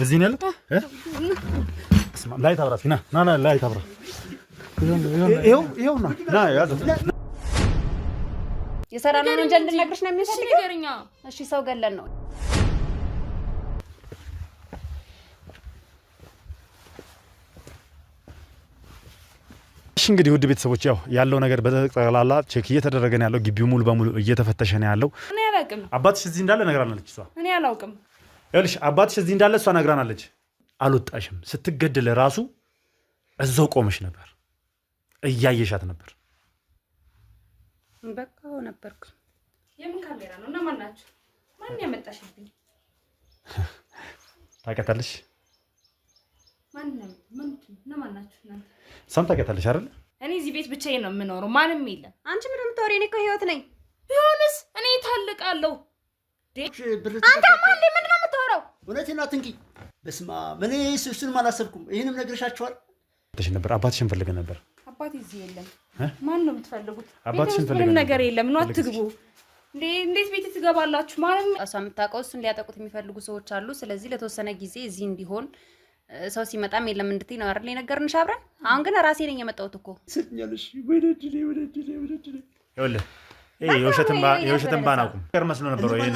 እዚህ ነው ያለው እስማ ላይ ታብራት ና ላይ ታብራ ይሄው ና ያዘ የሰራነውን ወንጀል እንድነግርሽ ነው የሚፈልገው እሺ ሰው ገለን ነው እንግዲህ ውድ ቤተሰቦች ያለው ነገር በተጠቅላላ ቼክ እየተደረገ ነው ያለው ግቢው ሙሉ በሙሉ እየተፈተሸ ነው ያለው እኔ አላውቅም አባትሽ እዚህ እንዳለ ነግራናለች እሷ እኔ አላውቅም ይልሽ አባትሽ እዚህ እንዳለ እሷ ነግራናለች አልወጣሽም ስትገደል ራሱ እዛው ቆመሽ ነበር እያየሻት ነበር በቃው ነበርኩ የምን ካሜራ ነው እና ማን ናችሁ ማን ያመጣሽብኝ ታውቂያታለሽ ማን ናችሁ እናንተ ሰም ታውቂያታለሽ አይደል እኔ እዚህ ቤት ብቻዬን ነው የምኖረው ማንም የለም አንቺ ምን የምታወሪ እኔ እኮ ህይወት ነኝ ቢሆንስ እኔ ታልቃለሁ አንተ ማን ምን ነው የምታወራው ወለቴና ትንቂ በስማ ምን እሱን ማላሰብኩም ይሄንም ነግረሻቸዋል ተሽ ነበር አባትሽን ፈልገ ነበር አባቴ እዚህ የለም ማን ነው የምትፈልጉት አባትሽን ፈልገ ምንም ነገር የለም ነው አትግቡ እንዴት ቤት ትገባላችሁ ማንም እሷ የምታውቀው እሱን ሊያጠቁት የሚፈልጉ ሰዎች አሉ ስለዚህ ለተወሰነ ጊዜ እዚህ እንዲሆን ሰው ሲመጣም የለም እንድትይ ነው አይደል የነገርንሽ አብረን አሁን ግን ራሴ ነኝ የመጣሁት እኮ ስለኛለሽ ወደድሌ ይኸውልህ የውሸትን ባናቁም ነገር መስሎ ነበር ወይ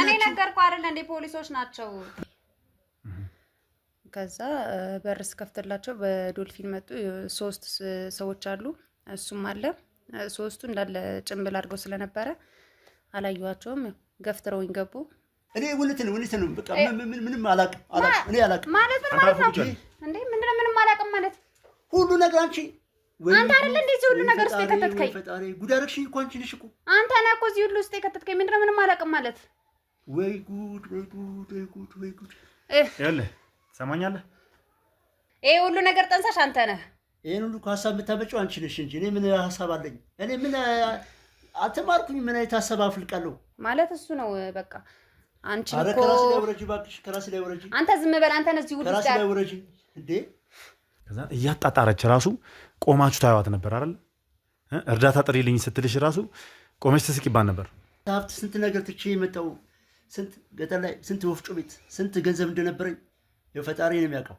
እኔ ነገርኩ አይደል እንደ ፖሊሶች ናቸው ከዛ በርስ ከፍተላቸው በዶልፊን መጡ 3 ሰዎች አሉ እሱም አለ 3ቱ እንዳለ ጭምብል አድርገው ስለነበረ አላየኋቸውም ገፍትረውኝ ገቡ እኔ ወለትን በቃ ምንም አላቅም እኔ አላቅም ማለት ምን ማለት ነው እንዴ ምንድነው ምንም አላቅም ማለት ሁሉ ነገር አንቺ አንተ አይደል እንዴ ሁሉ ነገር ውስጥ የከተትከኝ ፈጣሪ ጉዳረክሽ እኮ አንቺ ነሽ እኮ አንተ ነህ እኮ እዚህ ሁሉ ውስጥ የከተትከኝ ምንድነው ምንም አላቅም ማለት ወይ ጉድ ይኸውልህ ሰማኛለህ ሁሉ ነገር ጠንሳሽ አንተ ነህ ይሄን ሁሉ ሐሳብ የምታመጪው አንቺ ነሽ እንጂ እኔ ምን ሐሳብ አለኝ እኔ ምን አትማርኩኝ ምን አይታሰብ አፍልቃለሁ ማለት እሱ ነው በቃ አንቺ እኮ ከራስ ላይ ወረጂ ባክሽ ከራስ ላይ ወረጂ አንተ ዝም በል አንተ ነህ እዚህ ሁሉ ከራስ ላይ ወረጂ እንዴ ከዛ እያጣጣረች ራሱ ቆማችሁ ታያዋት ነበር አይደል እርዳታ ጥሪልኝ ስትልሽ ራሱ ቆመች ትስቂባን ነበር ሀብት ስንት ነገር ትቼ የመጣው ስንት ገጠር ላይ ስንት ወፍጮ ቤት ስንት ገንዘብ እንደነበረኝ የፈጣሪ ነው የሚያውቀው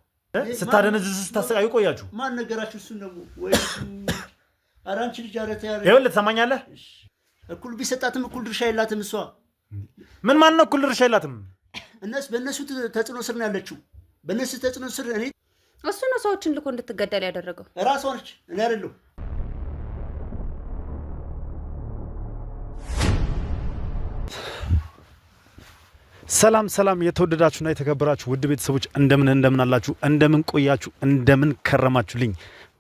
ስታደነዝዙ ስታሰቃዩ ቆያችሁ ማን ነገራችሁ እሱን ነው ወይ አራንቺ ልጅ አረተ ያለ ይኸውልህ ትሰማኛለህ እኩል ቢሰጣትም እኩል ድርሻ የላትም እሷ ምን ማን ነው እኩል ድርሻ የላትም በእነሱ ተጽዕኖ ስር ነው ያለችው በእነሱ ተጽዕኖ ስር እኔ እሱ ነው ሰዎችን ልኮ እንድትገደል ያደረገው ራሷ ነች እኔ አይደለሁ ሰላም የተወደዳችሁና የተከበራችሁ ውድ ቤተሰቦች እንደምን አላችሁ እንደምን ቆያችሁ እንደምን ከረማችሁልኝ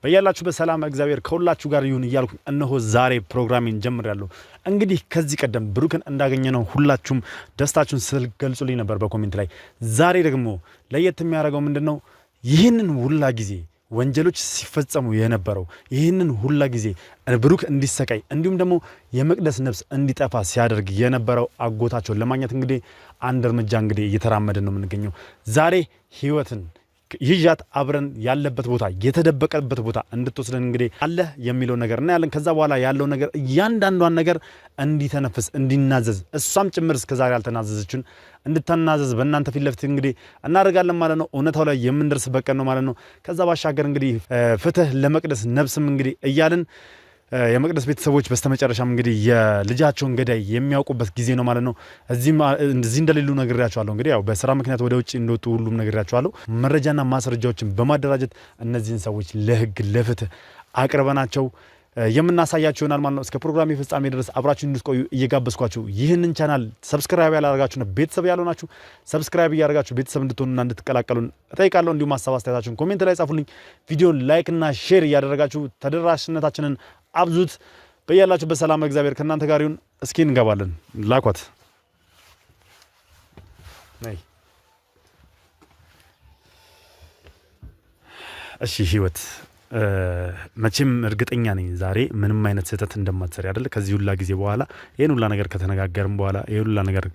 በያላችሁ በሰላም እግዚአብሔር ከሁላችሁ ጋር ይሁን እያልኩ እነሆ ዛሬ ፕሮግራሜን ጀምሬያለሁ እንግዲህ ከዚህ ቀደም ብሩክን እንዳገኘነው ሁላችሁም ደስታችሁን ስትገልጹልኝ ነበር በኮሜንት ላይ ዛሬ ደግሞ ለየት የሚያደርገው ምንድነው ይህንን ሁላ ጊዜ ወንጀሎች ሲፈጸሙ የነበረው ይህንን ሁላ ጊዜ ብሩክ እንዲሰቃይ እንዲሁም ደግሞ የመቅደስ ነፍስ እንዲጠፋ ሲያደርግ የነበረው አጎታቸውን ለማግኘት እንግዲህ አንድ እርምጃ እንግዲህ እየተራመደ ነው የምንገኘው ዛሬ ህይወትን ይዣት አብረን ያለበት ቦታ የተደበቀበት ቦታ እንድትወስደን እንግዲህ አለ የሚለው ነገር እና ያለን ከዛ በኋላ ያለው ነገር እያንዳንዷን ነገር እንዲተነፍስ እንዲናዘዝ እሷም ጭምር እስከዛሬ ያልተናዘዘችን እንድትናዘዝ በእናንተ ፊት ለፊት እንግዲህ እናደርጋለን ማለት ነው እውነታው ላይ የምንደርስበት ቀን ነው ማለት ነው ከዛ ባሻገር እንግዲህ ፍትህ ለመቅደስ ነፍስም እንግዲህ እያልን የመቅደስ ቤተሰቦች በስተመጨረሻም እንግዲህ የልጃቸውን ገዳይ የሚያውቁበት ጊዜ ነው ማለት ነው እዚህ እንደሌሉ ነግሬያቸዋለሁ እንግዲህ ያው በስራ ምክንያት ወደ ውጪ እንደወጡ ሁሉም ነግሬያቸዋለሁ መረጃና ማስረጃዎችን በማደራጀት እነዚህን ሰዎች ለህግ ለፍትህ አቅርበናቸው የምናሳያችሁ ይሆናል ማለት ነው እስከ ፕሮግራም ፍጻሜ ድረስ አብራችሁ እንድትቆዩ እየጋበዝኳችሁ ይህንን ቻናል ሰብስክራይብ ያላደረጋችሁ ነው ቤተሰብ ያልሆናችሁ ሰብስክራይብ ያደረጋችሁ ቤተሰብ እንድትሆኑና እንድትቀላቀሉን እጠይቃለሁ እንዲሁም ሐሳብ አስተያየታችሁን ኮሜንት ላይ ጻፉልኝ ቪዲዮን ላይክ እና ሼር ያደረጋችሁ ተደራሽነታችንን አብዙት በያላችሁ በሰላም እግዚአብሔር ከናንተ ጋር ይሁን እስኪ እንገባለን ላኳት ነይ እሺ ህይወት መቼም እርግጠኛ ነኝ ዛሬ ምንም አይነት ስህተት እንደማትሰሪ አይደል ከዚህ ሁላ ጊዜ በኋላ ይሄን ሁላ ነገር ከተነጋገርን በኋላ ይሄን ሁላ ነገር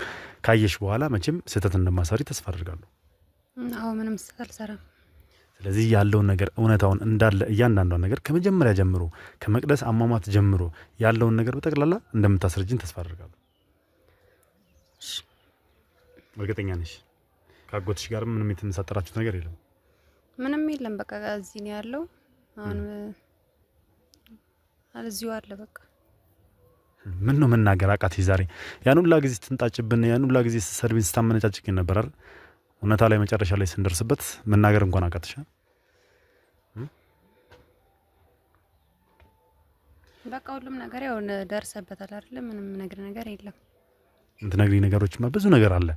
ካየሽ በኋላ መቼም ስህተት እንደማትሰሪ ተስፋ አድርጋለሁ አዎ ምንም ስህተት አልሰራም ስለዚህ ያለው ነገር እውነታውን እንዳለ እያንዳንዷ ነገር ከመጀመሪያ ጀምሮ ከመቅደስ አሟሟት ጀምሮ ያለውን ነገር በተቀላላ እንደምታስረጅኝ ተስፋ አድርጋለሁ እርግጠኛ ነሽ ከአጎትሽ ጋር ምንም የተመሳጠራችሁት ነገር የለም? ምንም የለም። በቃ እዚህ ነው ያለው። አሁን እዚሁ አለ በቃ። ምን ነው መናገር አቃተሽ ዛሬ? ያን ሁላ ጊዜ ስትንጣጭብን፣ ያን ሁላ ጊዜ ሰርቪስ ስታመነጫጭቅን ነበር አይደል? እውነታ ላይ መጨረሻ ላይ ስንደርስበት መናገር እንኳን አቃተሽ። በቃ ሁሉም ነገር ያው ደርሰበታል አይደል? ምንም ነገር የለም። እንትነግሪ ነገሮችማ ብዙ ነገር አለ።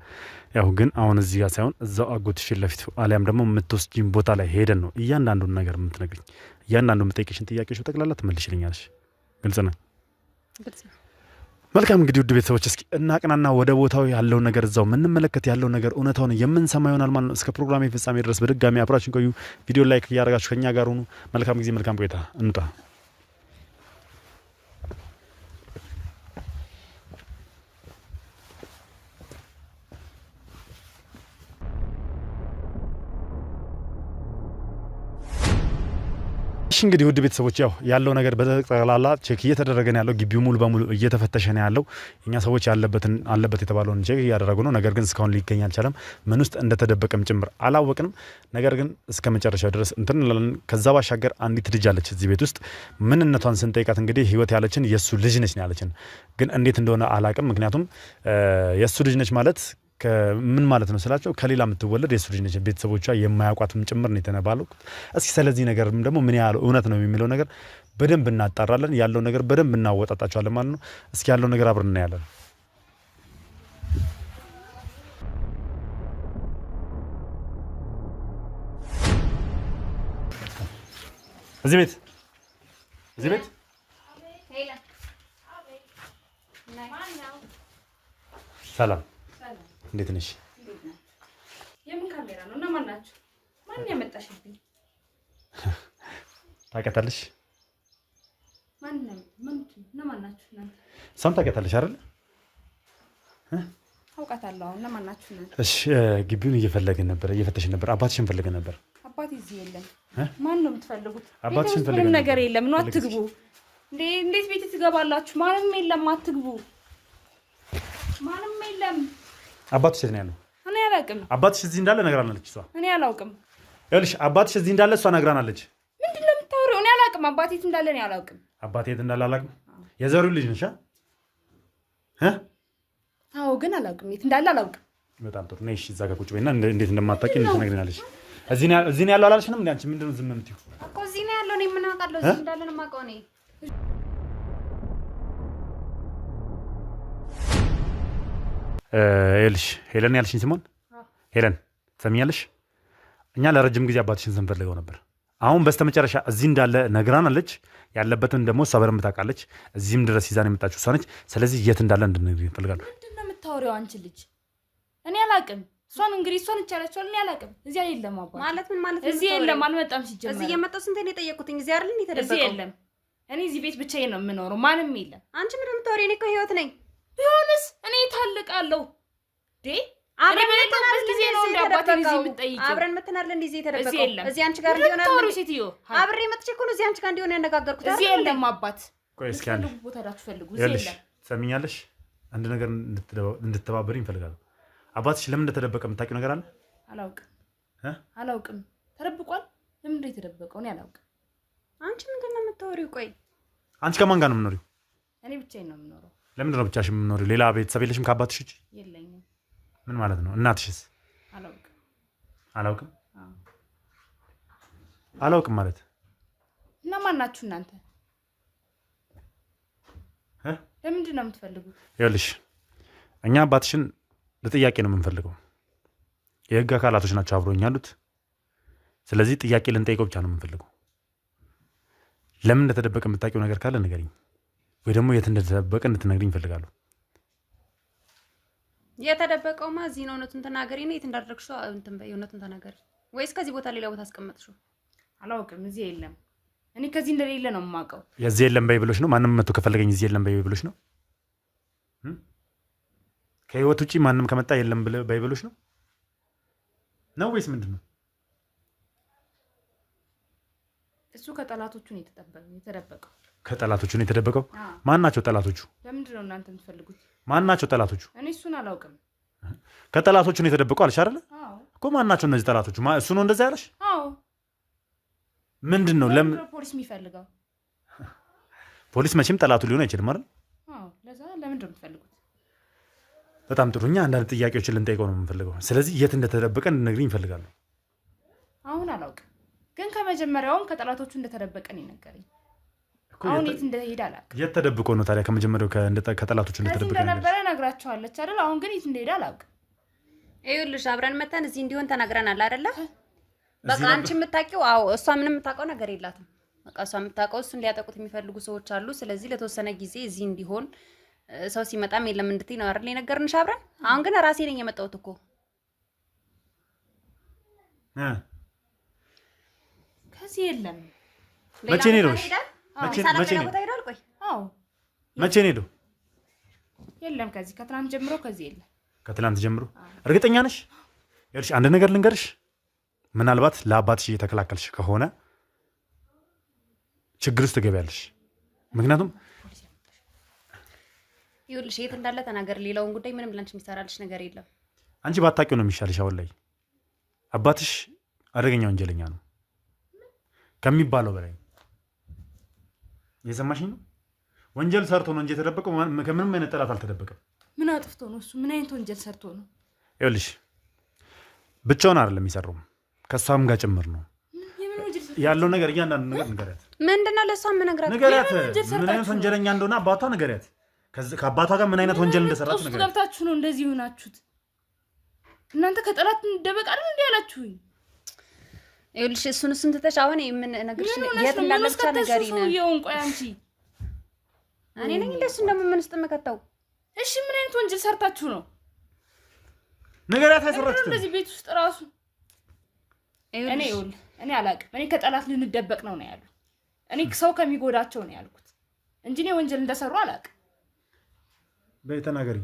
ያው ግን አሁን እዚህ ጋር ሳይሆን እዛው አጎትሽ ለፊት አሊያም ደግሞ የምትወስጂኝ ቦታ ላይ ሄደን ነው እያንዳንዱን ነገር የምትነግሪኝ። እያንዳንዱ የምጠይቅሽን ጥያቄዎች በጠቅላላ ትመልሽልኛለሽ። ግልጽ ነው? ግልጽ ነው። መልካም እንግዲህ ውድ ቤተሰቦች እስኪ እናቅናና ወደ ቦታው ያለው ነገር እዛው የምንመለከት ያለው ነገር እውነታውን የምንሰማ ይሆናል ማለት ነው። እስከ ፕሮግራሜ ፍጻሜ ድረስ በድጋሚ አብራችን ቆዩ። ቪዲዮ ላይክ እያደረጋችሁ ከኛ ጋር ሁኑ። መልካም ጊዜ፣ መልካም ቆይታ። እንጣ እንግዲህ ውድ ቤተሰቦች ያው ያለው ነገር በጠቅላላ ቼክ እየተደረገ ነው ያለው። ግቢው ሙሉ በሙሉ እየተፈተሸ ነው ያለው። እኛ ሰዎች አለበት የተባለውን ቼክ እያደረጉ ነው። ነገር ግን እስካሁን ሊገኝ አልቻለም። ምን ውስጥ እንደተደበቀም ጭምር አላወቅንም። ነገር ግን እስከ መጨረሻው ድረስ እንትን እንላለን። ከዛ ባሻገር አንዲት ልጅ አለች እዚህ ቤት ውስጥ። ምንነቷን ስንጠይቃት እንግዲህ ህይወት ያለችን የሱ ልጅ ነች ነው ያለችን። ግን እንዴት እንደሆነ አላቅም። ምክንያቱም የሱ ልጅ ነች ማለት ምን ማለት ነው ስላቸው ከሌላ የምትወለድ የሱ ልጅ ነች፣ ቤተሰቦቿ የማያውቋትም ጭምር ነው የተባለው። እስኪ ስለዚህ ነገር ደግሞ ምን ያህል እውነት ነው የሚለው ነገር በደንብ እናጣራለን። ያለው ነገር በደንብ እናወጣጣቸዋለን ማለት ነው። እስኪ ያለው ነገር አብረን እናያለን። እዚህ ቤት ሰላም፣ እንዴት ነሽ? የምን ካሜራ ነው? እና ማን ናችሁ? ማን ያመጣሽብኝ? ታውቂያታለሽ? ማን ነው? እና ማን ናችሁ እናንተ? እሷን ታውቂያታለሽ አይደል? አውቃታለሁ። እና ማን ናችሁ እናንተ? እሺ፣ ግቢውን እየፈለግን ነበር፣ እየፈተሽን ነበር። አባትሽን ፈልገን ነበር። አባቴ እዚህ የለም። ማን ነው የምትፈልጉት? አባትሽን ፈልገን ምንም ነገር የለም። ነው አትግቡ። እንዴት ቤት ትገባላችሁ? ማንም የለም፣ አትግቡ። ማንም የለም። አባትሽ የት ነው ያለው? እኔ አላውቅም። አባትሽ እዚህ እንዳለ ነግራናለች እሷ። እኔ አላውቅም። ይኸውልሽ አባትሽ እዚህ እንዳለ እሷ ነግራናለች። ምንድን ነው የምታወሪው? እኔ አላውቅም። አባቴ የት እንዳለ እኔ አላውቅም። አባቴ የት እንዳለ አላውቅም። የዘሪው ልጅ ነሽ? አዎ፣ ግን አላውቅም። የት እንዳለ አላውቅም። በጣም ጥሩ ነሽ። እዛ ጋር ቁጭ በይና እንዴት እንደማታውቂ ትነግሪናለሽ። እዚህ ነው ያለው አላልሽንም እንዴ? አንቺ ምንድን ነው ዝም የምትይው? እኮ እዚህ ነው ያለው። እኔ ምን አውቃለሁ? እዚህ እንዳለ ነው የማውቀው እኔ። ይኸውልሽ ሄለን ያልሽኝ ሲሞን፣ ሄለን ትሰሚኛለሽ? እኛ ለረጅም ጊዜ አባትሽን ስንፈልገው ነበር። አሁን በስተመጨረሻ እዚህ እንዳለ ነግራናለች። ያለበትን ደግሞ እሷ በደንብ ታውቃለች። እዚህም ድረስ ይዛን የመጣችው እሷ ነች። ስለዚህ የት እንዳለ እንድንነግሪኝ እፈልጋለሁ። ምንድን ነው የምታወሪው አንቺ ልጅ? እኔ አላውቅም። እሷን እንግዲህ እሷን ይቻላችኋል። እኔ አላውቅም። እዚህ የለም አባት ማለት ምን ማለት ነው? እዚህ የለም፣ አልመጣም። ሲጀመር እዚህ የመጣው ስንት ነው የጠየቁትኝ? እዚህ አይደል የተደበቀው? እዚህ የለም። እኔ እዚህ ቤት ብቻዬን ነው የምኖረው። ማንም የለም። አንቺ ምን የምታወሪ? እኔ እኮ ህይወት ነኝ። ቢሆንስ እኔ ታልቃለሁ ዴ አብረን መተናል ጊዜ ነው እንደ አባቴ እዚህ የምትጠይቂው? አብረን መተናል እንዴ? እዚህ የተደበቀው እዚህ የለም። እዚህ አንቺ ጋር እንዲሆን ታወሩ ሴትዮ አብሬ መጥቼ እኮ ነው እዚህ አንቺ ጋር እንዲሆን ያነጋገርኩት። እዚህ የለም አባት። ቆይ እስኪ አንዴ ቦታ ዳችሁ ፈልጉ። እዚህ የለም። ትሰሚኛለሽ? አንድ ነገር እንድትተባበሪኝ እፈልጋለሁ። አባትሽ ለምን እንደተደበቀ የምታውቂው ነገር አለ? አላውቅም። ተደብቋል። ለምን ነው የተደበቀው? እኔ አላውቅም። አንቺ ምንድን ነው የምታወሪው? ቆይ አንቺ ከማን ጋር ነው የምትኖሪው? እኔ ብቻዬን ነው የምኖረው። ለምንድን ነው ብቻሽን የምትኖሪው? ሌላ ቤተሰብ የለሽም ከአባትሽ ውጪ? የለኝም። ምን ማለት ነው? እናትሽስ? አላውቅም አላውቅም ማለት እና ማን ናችሁ እናንተ? ለምንድን ነው የምትፈልጉት? ይኸውልሽ እኛ አባትሽን ለጥያቄ ነው የምንፈልገው። የህግ አካላቶች ናቸው አብሮኝ ያሉት። ስለዚህ ጥያቄ ልንጠይቀው ብቻ ነው የምንፈልገው። ለምን እንደተደበቀ የምታውቂው ነገር ካለ ንገሪኝ፣ ወይ ደግሞ የት እንደተደበቀ እንድትነግሪኝ እፈልጋለሁ። የተደበቀውማ እዚህ ነው። እውነቱን ተናገሪ ነው። የት እንዳደረግሽው እንትን በይ፣ እውነቱን ተናገሪ። ወይስ ከዚህ ቦታ ሌላ ቦታ አስቀመጥሽው? አላውቅም። እዚህ የለም። እኔ ከዚህ እንደሌለ ነው የማውቀው። የዚህ የለም በይ ብሎሽ ነው? ማንም መጥቶ ከፈለገኝ እዚህ የለም በይ ብሎሽ ነው? ከህይወት ውጪ ማንም ከመጣ የለም በይ ብሎሽ ነው ነው ወይስ ምንድን ነው? እሱ ከጠላቶቹ ነው የተደበቀው። ከጠላቶቹ ነው የተደበቀው? ማን ናቸው ጠላቶቹ? ለምንድን ነው እናንተ የምትፈልጉት? ማን ናቸው ጠላቶቹ? እኔ እሱን አላውቅም። ከጠላቶቹ ነው የተደበቀው አልሽ አይደል? እኮ ማን ናቸው እነዚህ ጠላቶቹ? እሱ ነው እንደዛ ያለሽ? አዎ። ምንድን ነው ለምን ፖሊስ የሚፈልገው? ፖሊስ መቼም ጠላቱ ሊሆን አይችልም አይደል? አዎ። ለዛ ለምንድን ነው የምትፈልጉት? በጣም ጥሩ። እኛ አንዳንድ ጥያቄዎችን ልንጠይቀው ነው የምንፈልገው። ስለዚህ የት እንደተደበቀ እንድነግሪኝ እንፈልጋለሁ። አሁን አላውቅም፣ ግን ከመጀመሪያውም ከጠላቶቹ እንደተደበቀ ነው የነገረኝ። አሁን የት እንደሄደ አላውቅም። የት ተደብቆ ነው ታዲያ? ከመጀመሪያው ከጠላቶቹ እንደተደበቀ እንደነበረ ነግራቸዋለች አይደል? አሁን ግን የት እንደሄደ አላውቅም። ይኸውልሽ አብረን መተን እዚህ እንዲሆን ተናግረናል አይደለ? በቃ አንቺ የምታውቂው አዎ፣ እሷ ምንም የምታውቀው ነገር የላትም። በቃ እሷ የምታውቀው እሱን ሊያጠቁት የሚፈልጉ ሰዎች አሉ። ስለዚህ ለተወሰነ ጊዜ እዚህ እንዲሆን ሰው ሲመጣም የለም እንድትይ ነው አይደል የነገርንሽ አብረን። አሁን ግን ራሴ ነኝ የመጣሁት እኮ። ከዚህ የለም። መቼ ነው ሄደው? መቼ ነው ሄደው? የለም ከዚህ ከትናንት ጀምሮ ከዚህ የለም። ከትናንት ጀምሮ እርግጠኛ ነሽ? ይኸውልሽ አንድ ነገር ልንገርሽ። ምናልባት ለአባትሽ እየተከላከልሽ ከሆነ ችግር ውስጥ ትገቢያለሽ። ምክንያቱም ይኸውልሽ የት እንዳለ ተናገር። ሌላውን ጉዳይ ምንም ላንቺ የሚሰራልሽ ነገር የለም። አንቺ ባታውቂው ነው የሚሻልሽ። አሁን ላይ አባትሽ አደገኛ ወንጀለኛ ነው ከሚባለው በላይ። የሰማሽኝ ነው? ወንጀል ሰርቶ ነው እንጂ የተደበቀው ከምንም አይነት ጠላት አልተደበቀም። ምን አጥፍቶ ነው እሱ? ምን አይነት ወንጀል ሰርቶ ነው? ይኸውልሽ ብቻውን አይደለም የሚሰራው፣ ከሷም ጋር ጭምር ነው ያለው ነገር። እያንዳንዱ ነገር ንገሪያት። ምንድነው ለሷ የምነግራት? ንገሪያት ምን አይነት ወንጀለኛ እንደሆነ አባቷ ንገሪያት። ከአባቷ ጋር ምን አይነት ወንጀል እንደሰራች ንገሪያት። ገብታችሁ ነው እንደዚህ ሆናችሁት? እናንተ ከጠላት እንደበቅ አይደል እንዴ ያላችሁኝ? ይኸውልሽ እሱን ትተሽ አሁን የምነግርሽ የት እንዳለ ብቻ ንገሪኝ ነው። ይሁን ቆይ አንቺ እኔ ነኝ እንደሱ ምን ውስጥ መከታው? እሺ ምን አይነት ወንጀል ሰርታችሁ ነው? ንገሪያት። ያሰራችሁት እንደዚህ ቤት ውስጥ ራሱ እኔ አላውቅም። እኔ ከጠላት ልንደበቅ ነው ያሉ። እኔ ሰው ከሚጎዳቸው ነው ያልኩት እንጂ እኔ ወንጀል እንደሰሩ አላውቅም። በይ ተናገሪ።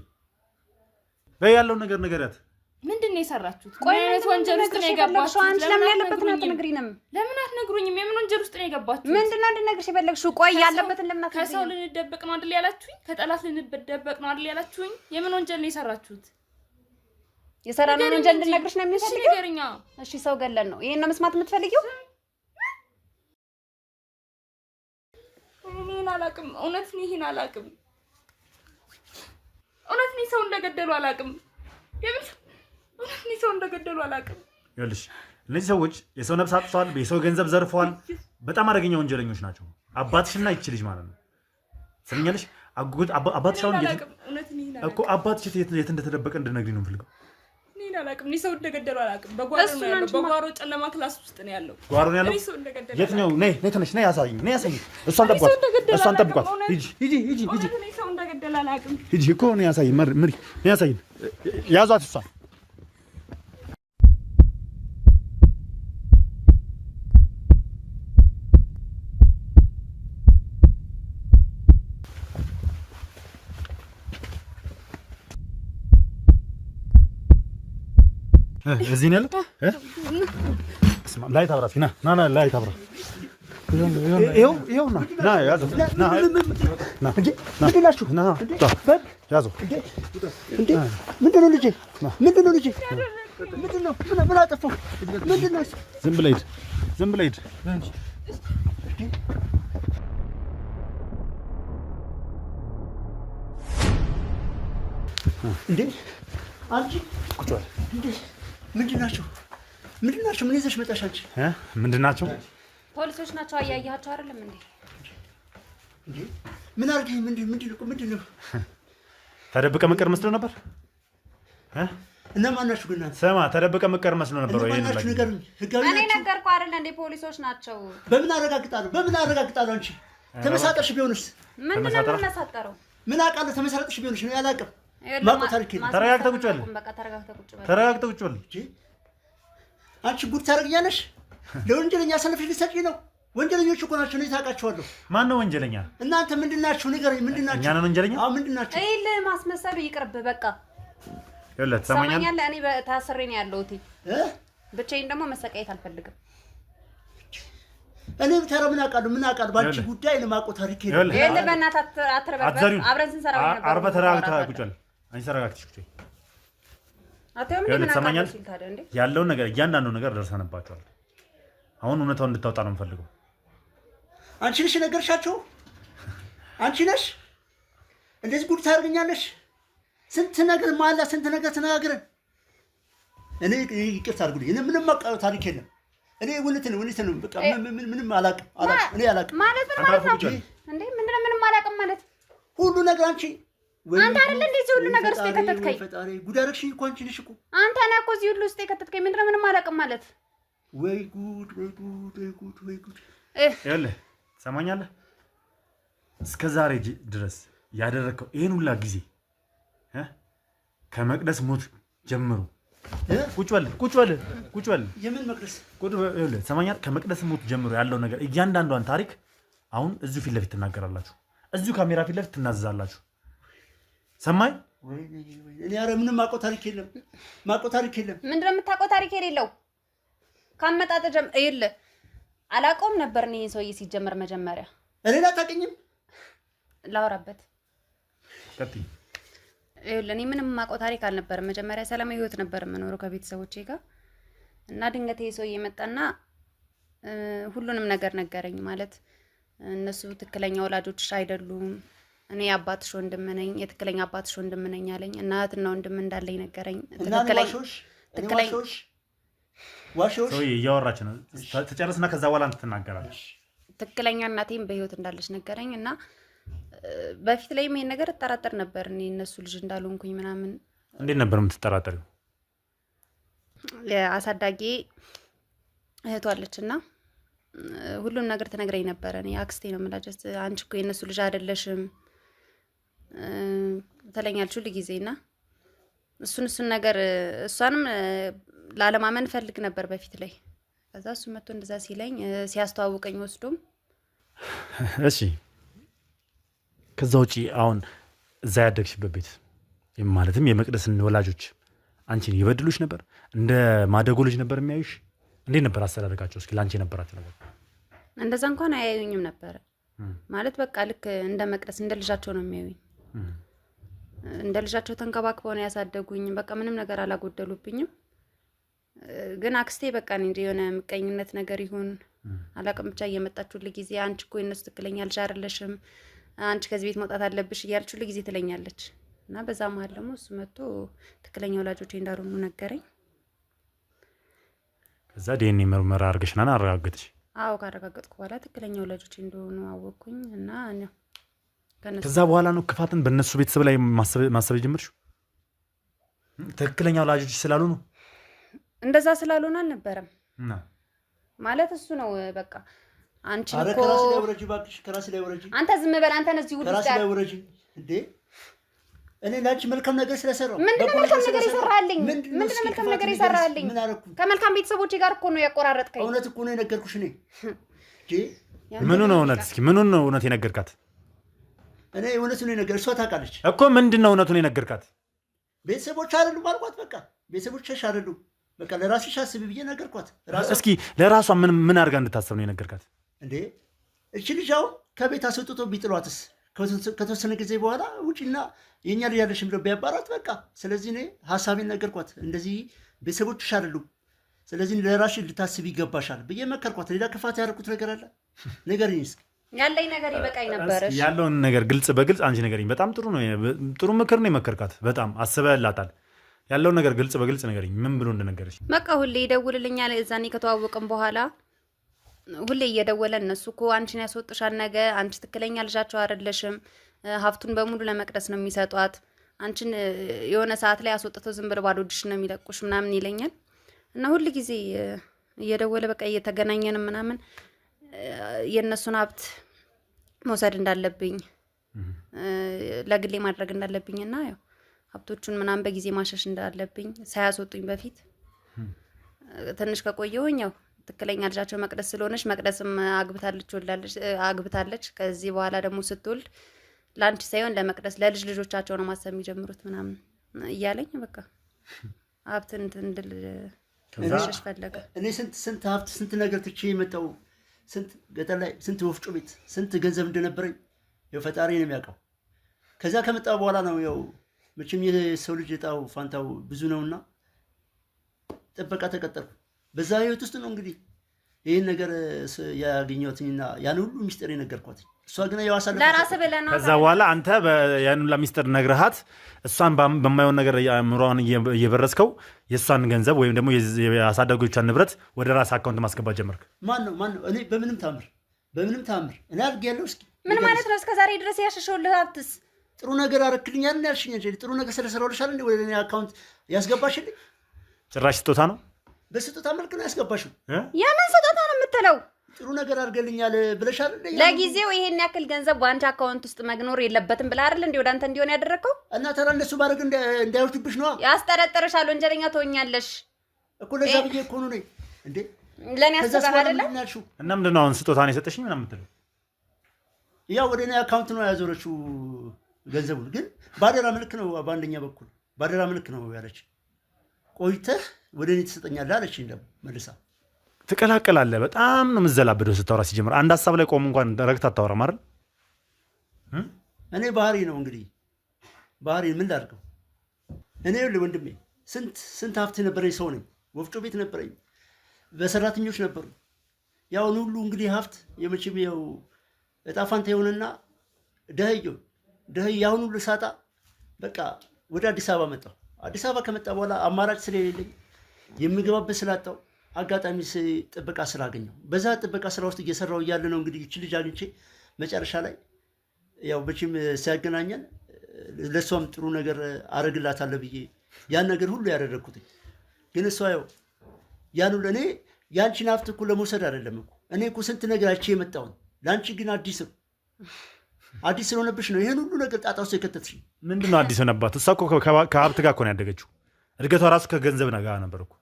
በይ ያለው ነገር ንገሪያት። ምንድን ነው የሰራችሁት? ምን አይነት ወንጀል ውስጥ ነው የገባችሁት? አንቺ ለምን ያለበትን አትነግሪንም? ለምን አትነግሩኝም? የምን ወንጀል ውስጥ ነው የገባችሁት? ምንድነው እንድነግርሽ የፈለግሽው? ቆይ ያለበትን ለምን አትነግሪኝ? ከሰው ልንደበቅ ነው አይደል ያላችሁኝ? ከጠላት ልንደበቅ ነው አይደል ያላችሁኝ? የምን ወንጀል ነው የሰራችሁት? የሰራነውን ወንጀል እንድነግርሽ ነው የሚፈልገው? ንገሪኛ። እሺ ሰው ገለን ነው ይሄን ነው መስማት የምትፈልጊው? እኔን አላውቅም። እውነት ነው ይሄን አላውቅም። እውነት ነው ሰው እንደገደሉ አላውቅም። የምን እውነት ነው ሰው እንደገደሉ አላውቅም። ይኸውልሽ እነዚህ ሰዎች የሰው ነፍስ አጥተዋል፣ የሰው ገንዘብ ዘርፈዋል። በጣም አደገኛ ወንጀለኞች ናቸው። አባትሽና ይቺ ልጅ ማለት ነው። ስለኛለሽ አባትሽ አሁን እኮ አባትሽ የት እንደተደበቀ እንድነግሪኝ ነው የምፈልገው። እኔን አላውቅም። እኔ ሰው እንደገደሉ አላውቅም። በጓሮ ነው ያለው። በጓሮ ጨለማ ክላስ ውስጥ ነው ያለው። ጓሮ ነው ያለው። የት ነው? ነይ ተነሽ፣ ነይ ያሳይኝ፣ ነይ ያሳይኝ። እሷን ጠብቋት። ሂጂ። እኔ ሰው እንደገደሉ አላውቅም። ሂጂ እኮ ነይ ያሳይኝ፣ ምሪ፣ ነይ ያሳይኝ። ያዟት እሷን። እዚህ ነው ያለው። ላይት አብራ እስኪ ና ላይት አብራ። ይኸው ና ያዘው ያዘው። ምንድን ነው ልጄ? ምን አጠፋሁ? ምንድን ነው? ዝም ብለህ ሂድ። እንዴ አንቺ ቁጭ በል። ምንድን ናቸው? ምን ይዘሽ መጣሽ አንቺ? ምንድን ናቸው? ፖሊሶች ናቸው። አያያቸው አይደለም እንዴ? እንዴ ምን አድርገኝ? ምንድን ነው? ተደብቀ መቀር መስሎ ነበር። እና ማን ናችሁ ግን እናንተ? ስማ ተደብቀ መቀር መስሎ ነበር ወይ? እኔ ነገርኩህ አይደል እንዴ? ፖሊሶች ናቸው። በምን አረጋግጣለሁ? አንቺ ተመሳጠርሽ ቢሆንስ? ምንድን ነው የምናሳጠረው? ምን አውቃለሁ? ተመሳጠርሽ ቢሆንሽ ነው ያላቅም። ማቆ ታሪክ የለም። ተረጋግተህ ቁጭ በል። ተረጋግተህ ቁጭ በል። አንቺ ጉድ ታደርጊያለሽ። ለወንጀለኛ አሳልፈሽ ልትሰጪ ነው? ወንጀለኞች እኮ ናቸው። እኔ ታውቃቸዋለሁ። ማን ነው ወንጀለኛ? እናንተ ምንድን ናችሁ? ንገረኝ። ምንድን ናችሁ? እኛ ነን ወንጀለኛ? አዎ ምንድን ናችሁ? ይኸውልህ ማስመሰሉ ይቅርብ በቃ። ይኸውልህ ትሰማኛለህ? እኔ ታስሬ ነው ያለሁት። ብቻዬን ደግሞ መሰቃየት አልፈልግም። እኔ ብታረ ምን አውቃለሁ? ባንቺ ጉዳይ ነው የማውቀው ታሪክ የለም። ይኸውልህ በእናትህ አትረበርበር። አብረን ስንሰራ ነበር። አርበህ ተረጋግተህ ቁጭ በል። አንቺ ተረጋግተሽ ቁጭ በል። አታየውም እንዴ? ምን አውቃለሁ ሲል ታዲያ እንዴ? ያለውን ነገር እያንዳንዱ ነገር ደርሰንባቸዋል። አሁን እውነታውን እንድታወጣ ነው የምፈልገው። አንቺ ነሽ ነገርሻቸው? አንቺ ነሽ እንደዚህ ጉድ ታደርገኛለሽ? ስንት ነገር ማላ ስንት ነገር ተናግረን እኔ ይቅርታ አድርጉልኝ። እኔ ምንም አውቃለሁ ታሪክ የለም። እኔ እውነትን ነው በቃ ምንም አላውቅም። እኔ አላውቅም ማለት ምን ማለት ነው እንዴ? ምንድነው ምንም አላውቅም ማለት? ሁሉ ነገር አንቺ አንተ አይደል እንዴ እዚህ ሁሉ ነገር ውስጥ የከተትከኝ? ፈጣሪ ጉድ አደረግሽኝ እኮ አንቺ ነሽ እኮ። አንተ ነህ እኮ እዚህ ሁሉ ውስጥ የከተትከኝ። ምንድነው ምንም አላውቅም ማለት? ወይ ጉድ ወይ ጉድ ወይ ጉድ ወይ ጉድ። ይኸውልህ ትሰማኛለህ? እስከ ዛሬ ድረስ ያደረግከው ይሄን ሁላ ጊዜ ከመቅደስ ሞት ጀምሮ ቁጭ በል የምን መቅደስ ሰማኛል። ከመቅደስ ሞት ጀምሮ ያለው ነገር እያንዳንዷን ታሪክ አሁን እዚሁ ፊት ለፊት ትናገራላችሁ። እዚሁ ካሜራ ፊት ለፊት ትናዘዛላችሁ። ሰማኝ። እኔ ኧረ ምንም ማውቀው ታሪክ የለም። ምንድን ነው የምታውቀው ታሪክ የሌለው? ካመጣጥ ይኸውልህ አላውቀውም ነበር እኔ ሰውዬ ሲጀመር መጀመሪያ። እኔን አታውቅኝም? ላወራበት ቀጥይ። ይኸውልህ እኔ ምንም የማውቀው ታሪክ አልነበረም። መጀመሪያ ሰላማዊ ህይወት ነበር የምኖረው ከቤተሰቦቼ ጋር እና ድንገት ይሄ ሰውዬ መጣና ሁሉንም ነገር ነገረኝ። ማለት እነሱ ትክክለኛ ወላጆችሽ አይደሉም፣ እኔ የአባትሽ ወንድም ነኝ፣ የትክክለኛ አባትሽ ወንድም ነኝ አለኝ። እናትና ወንድም እንዳለኝ ነገረኝ። ትክክለኛ ዋሾሽ ሰውዬ እያወራች ነው። ተጨርስና ከዛ በኋላ ትናገራለች። ትክክለኛ እናቴም በህይወት እንዳለች ነገረኝ እና በፊት ላይም ይሄን ነገር እጠራጠር ነበር እኔ እነሱ ልጅ እንዳልሆንኩኝ ምናምን። እንዴት ነበር የምትጠራጠሪው? አሳዳጊ እህቷ አለችና ሁሉም ነገር ትነግረኝ ነበር። እኔ አክስቴ ነው የምላጀት። አንቺ እኮ የእነሱ ልጅ አይደለሽም ትለኛለች ሁሉ ጊዜና እሱን ነገር እሷንም ላለማመን ፈልግ ነበር በፊት ላይ። ከዛ እሱ መጥቶ እንደዛ ሲለኝ ሲያስተዋውቀኝ ወስዶም እሺ። ከዛ ውጪ አሁን እዛ ያደግሽበት ቤት ማለትም የመቅደስን ወላጆች አንቺን ይበድሉሽ ነበር? እንደ ማደጎ ልጅ ነበር የሚያዩሽ? እንዴት ነበር አስተዳደጋቸው? እስኪ ላንቺ የነበራቸው ነገር። እንደዛ እንኳን አያዩኝም ነበር ማለት በቃ ልክ እንደ መቅደስ እንደ ልጃቸው ነው የሚያዩኝ። እንደ ልጃቸው ተንከባክበው ነው ያሳደጉኝ። በቃ ምንም ነገር አላጎደሉብኝም። ግን አክስቴ በቃ እንደ የሆነ ምቀኝነት ነገር ይሁን አላውቅም፣ ብቻ እየመጣችሁ ለጊዜ አንቺ እኮ የእነሱ ትክክለኛ ልጅ አይደለሽም፣ አንቺ ከዚህ ቤት መውጣት አለብሽ እያለች ለጊዜ ትለኛለች። እና በዛ መሀል ደግሞ እሱ መጥቶ ትክክለኛ ወላጆቼ እንዳልሆኑ ነገረኝ። ከዛ ዲኤንኤ ምርመራ አድርገሽና አረጋገጥሽ? አዎ ካረጋገጥኩ በኋላ ትክክለኛ ወላጆቼ እንደሆኑ አወቅኩኝ። እና ከዛ በኋላ ነው ክፋትን በእነሱ ቤተሰብ ላይ ማሰብ የጀመርሽው? ትክክለኛ ወላጆች ስላሉ ነው? እንደዛ ስላልሆነ አልነበረም ማለት እሱ ነው በቃ። አንቺ እኮ ከራስ ላይ ወረጂ ባክሽ፣ ከራስ ላይ ወረጂ። አንተ ዝም በል። አንተ ነዚህ ሁሉ ከራስ ላይ ወረጂ እንዴ! እኔ ላንቺ መልካም ነገር ስለሰራው ምንድነው መልካም ነገር ይሰራልኝ? ምንድነው መልካም ነገር ይሰራልኝ? ምን አደረኩ? ከመልካም ቤተሰቦቼ ጋር እኮ ነው ያቆራረጥከኝ። እውነት እኮ ነው የነገርኩሽ እኔ እንዴ። ምኑ ነው እውነት? እስኪ ምኑን ነው እውነት የነገርካት? እኔ እውነቱን ነው የነገር። እሷ ታውቃለች እኮ። ምንድነው እውነቱን የነገርካት? ቤተሰቦች አይደሉም አልኳት። በቃ ቤተሰቦችሽ አይደሉም፣ በቃ ለራስሽ አስቢ ብዬ ነገርኳት። እስኪ ለራሷ ምን አድርጋ እንድታሰብ ነው የነገርካት? እንዴ እቺ ልጅ አሁን ከቤት አስወጥቶ ቢጥሏትስ? ከተወሰነ ጊዜ በኋላ ውጪና የኛ ልጅ ያለሽም ብለው ቢያባራት በቃ። ስለዚህ እኔ ሀሳቤን ነገርኳት። እንደዚህ ቤተሰቦችሽ አይደሉም፣ ስለዚህ ለራስሽ ልታስቢ ይገባሻል ብዬ መከርኳት። ሌላ ክፋት ያደረኩት ነገር አለ? ንገሪኝ እስኪ። ያለኝ ነገር ይበቃኝ ነበር። ያለውን ነገር ግልጽ በግልጽ አንቺ ንገሪኝ። በጣም ጥሩ ምክር ነው የመከርካት። በጣም አስበህላታል። ያለውን ነገር ግልጽ በግልጽ ንገሪኝ። ምን ብሎ እንደነገረሽ? በቃ ሁሌ ይደውልልኛል። እዛኔ ከተዋወቅን በኋላ ሁሌ እየደወለ እነሱ እኮ አንቺን ያስወጥሻል፣ ነገ አንቺ ትክክለኛ ልጃቸው አይደለሽም፣ ሀብቱን በሙሉ ለመቅደስ ነው የሚሰጧት፣ አንቺን የሆነ ሰዓት ላይ አስወጥተው ዝም ብለው ባዶ እጅሽን ነው የሚለቁሽ ምናምን ይለኛል። እና ሁል ጊዜ እየደወለ በቃ እየተገናኘን ምናምን የእነሱን ሀብት መውሰድ እንዳለብኝ ለግሌ ማድረግ እንዳለብኝ እና ያው ሀብቶቹን ምናምን በጊዜ ማሸሽ እንዳለብኝ ሳያስወጡኝ በፊት ትንሽ ከቆየሁኝ ያው ትክክለኛ ልጃቸው መቅደስ ስለሆነች መቅደስም አግብታለች። ከዚህ በኋላ ደግሞ ስትወልድ ለአንቺ ሳይሆን ለመቅደስ ለልጅ ልጆቻቸው ነው ማሰብ የሚጀምሩት ምናምን እያለኝ በቃ ሀብትን እንድል ሸሽ ፈለገ። እኔ ስንት ሀብት ስንት ነገር ትቼ የመጣው ስንት ገጠር ላይ ስንት ወፍጮ ቤት ስንት ገንዘብ እንደነበረኝ ያው ፈጣሪ ነው የሚያውቀው። ከዛ ከመጣ በኋላ ነው ያው መቼም የሰው ልጅ እጣው ፋንታው ብዙ ነውና ጥበቃ ተቀጠርኩ። በዛ ህይወት ውስጥ ነው እንግዲህ ይህን ነገር ያገኘሁትና ያን ሁሉ ሚስጥር የነገርኳት። እሷ ግን ያው አሳለፈች ለራስህ ብለህ ነው። ከዛ በኋላ አንተ ያን ሁሉ ሚስጥር ነግረሃት እሷን በማይሆን ነገር አእምሮዋን እየበረስከው የእሷን ገንዘብ ወይም ደግሞ የአሳዳጊዎቿን ንብረት ወደ ራስ አካውንት ማስገባት ጀመርክ። ማን ነው እኔ በምንም ታምር እኔ አድርጌያለሁ? እስኪ ምን ማለት ነው? እስከ ዛሬ ድረስ ያሸሸውልህ ሀብትስ ጥሩ ነገር አረክልኛል እና ያልሽኝ እንጂ ጥሩ ነገር ስለሰራሁልሻል እንዴ ወደ እኔ አካውንት ያስገባሽልኝ? ጭራሽ ስጦታ ነው። በስጦታ መልክ ነው ያስገባሽው። የምን ስጦታ ነው የምትለው? ጥሩ ነገር አድርገልኛል ብለሻል እንዴ? ለጊዜው ይሄን ያክል ገንዘብ በአንቺ አካውንት ውስጥ መግኖር የለበትም ብለህ አይደል እንዴ ወደ አንተ እንዲሆን ያደረከው? እና ተራ እንደሱ ባደርግ እንዳይወስድብሽ ነው። ያስጠረጥርሻል፣ ወንጀለኛ ትሆኛለሽ እኮ ለዛ ብዬ እኮ ነው እንዴ ለኔ አስበህ አይደለም። እና ምንድን ነው አሁን ስጦታ ነው የሰጠሽኝ ምናምን የምትለው? ያው ወደ እኔ አካውንት ነው ያዞረችው ገንዘቡን፣ ግን ባደራ መልክ ነው። በአንደኛ በኩል ባደራ መልክ ነው ያለች። ቆይተህ ወደ እኔ ትሰጠኛለህ አለችኝ። ደግሞ መልሳ ትቀላቀላለህ። በጣም ነው የምትዘላበደው ስታወራ። ሲጀምር አንድ ሀሳብ ላይ ቆም እንኳን ረግተህ አታወራም አይደል? እኔ ባህሪ ነው እንግዲህ ባህሪ ምን ላድርገው? እኔ ወንድሜ ስንት ሀብት ነበረኝ ሰው ነኝ። ወፍጮ ቤት ነበረኝ፣ በሰራተኞች ነበሩ። ያው ሁሉ እንግዲህ ሀብት የመቼም ያው እጣ ፋንታ የሆነና ደህየው ያሁን ሁሉ ሳጣ በቃ ወደ አዲስ አበባ መጣሁ። አዲስ አበባ ከመጣ በኋላ አማራጭ ስለሌለኝ የምገባበት ስላጣው አጋጣሚ ጥበቃ ስራ አገኘሁ። በዛ ጥበቃ ስራ ውስጥ እየሰራሁ እያለ ነው እንግዲህ እቺ ልጅ አግኝቼ መጨረሻ ላይ ያው በቺም ሲያገናኘን ለሷም ጥሩ ነገር አረግላታለሁ ብዬ ያን ነገር ሁሉ ያደረኩት። ግን እሷ ያው ያን ሁሉ እኔ ያንቺን ሀብት እኮ ለመውሰድ አይደለም እኮ እኔ እኮ ስንት ነገር አይቼ የመጣሁ ለአንቺ ግን አዲስ ስለሆነብሽ ነው ይሄን ሁሉ ነገር ጣጣ ውስጥ የከተትሽ። ምንድነው አዲስ ሆነባት? እሷ እኮ ከሀብት ጋር እኮ ነው ያደገችው። እድገቷ ራሱ ከገንዘብ ጋር ነበር እኮ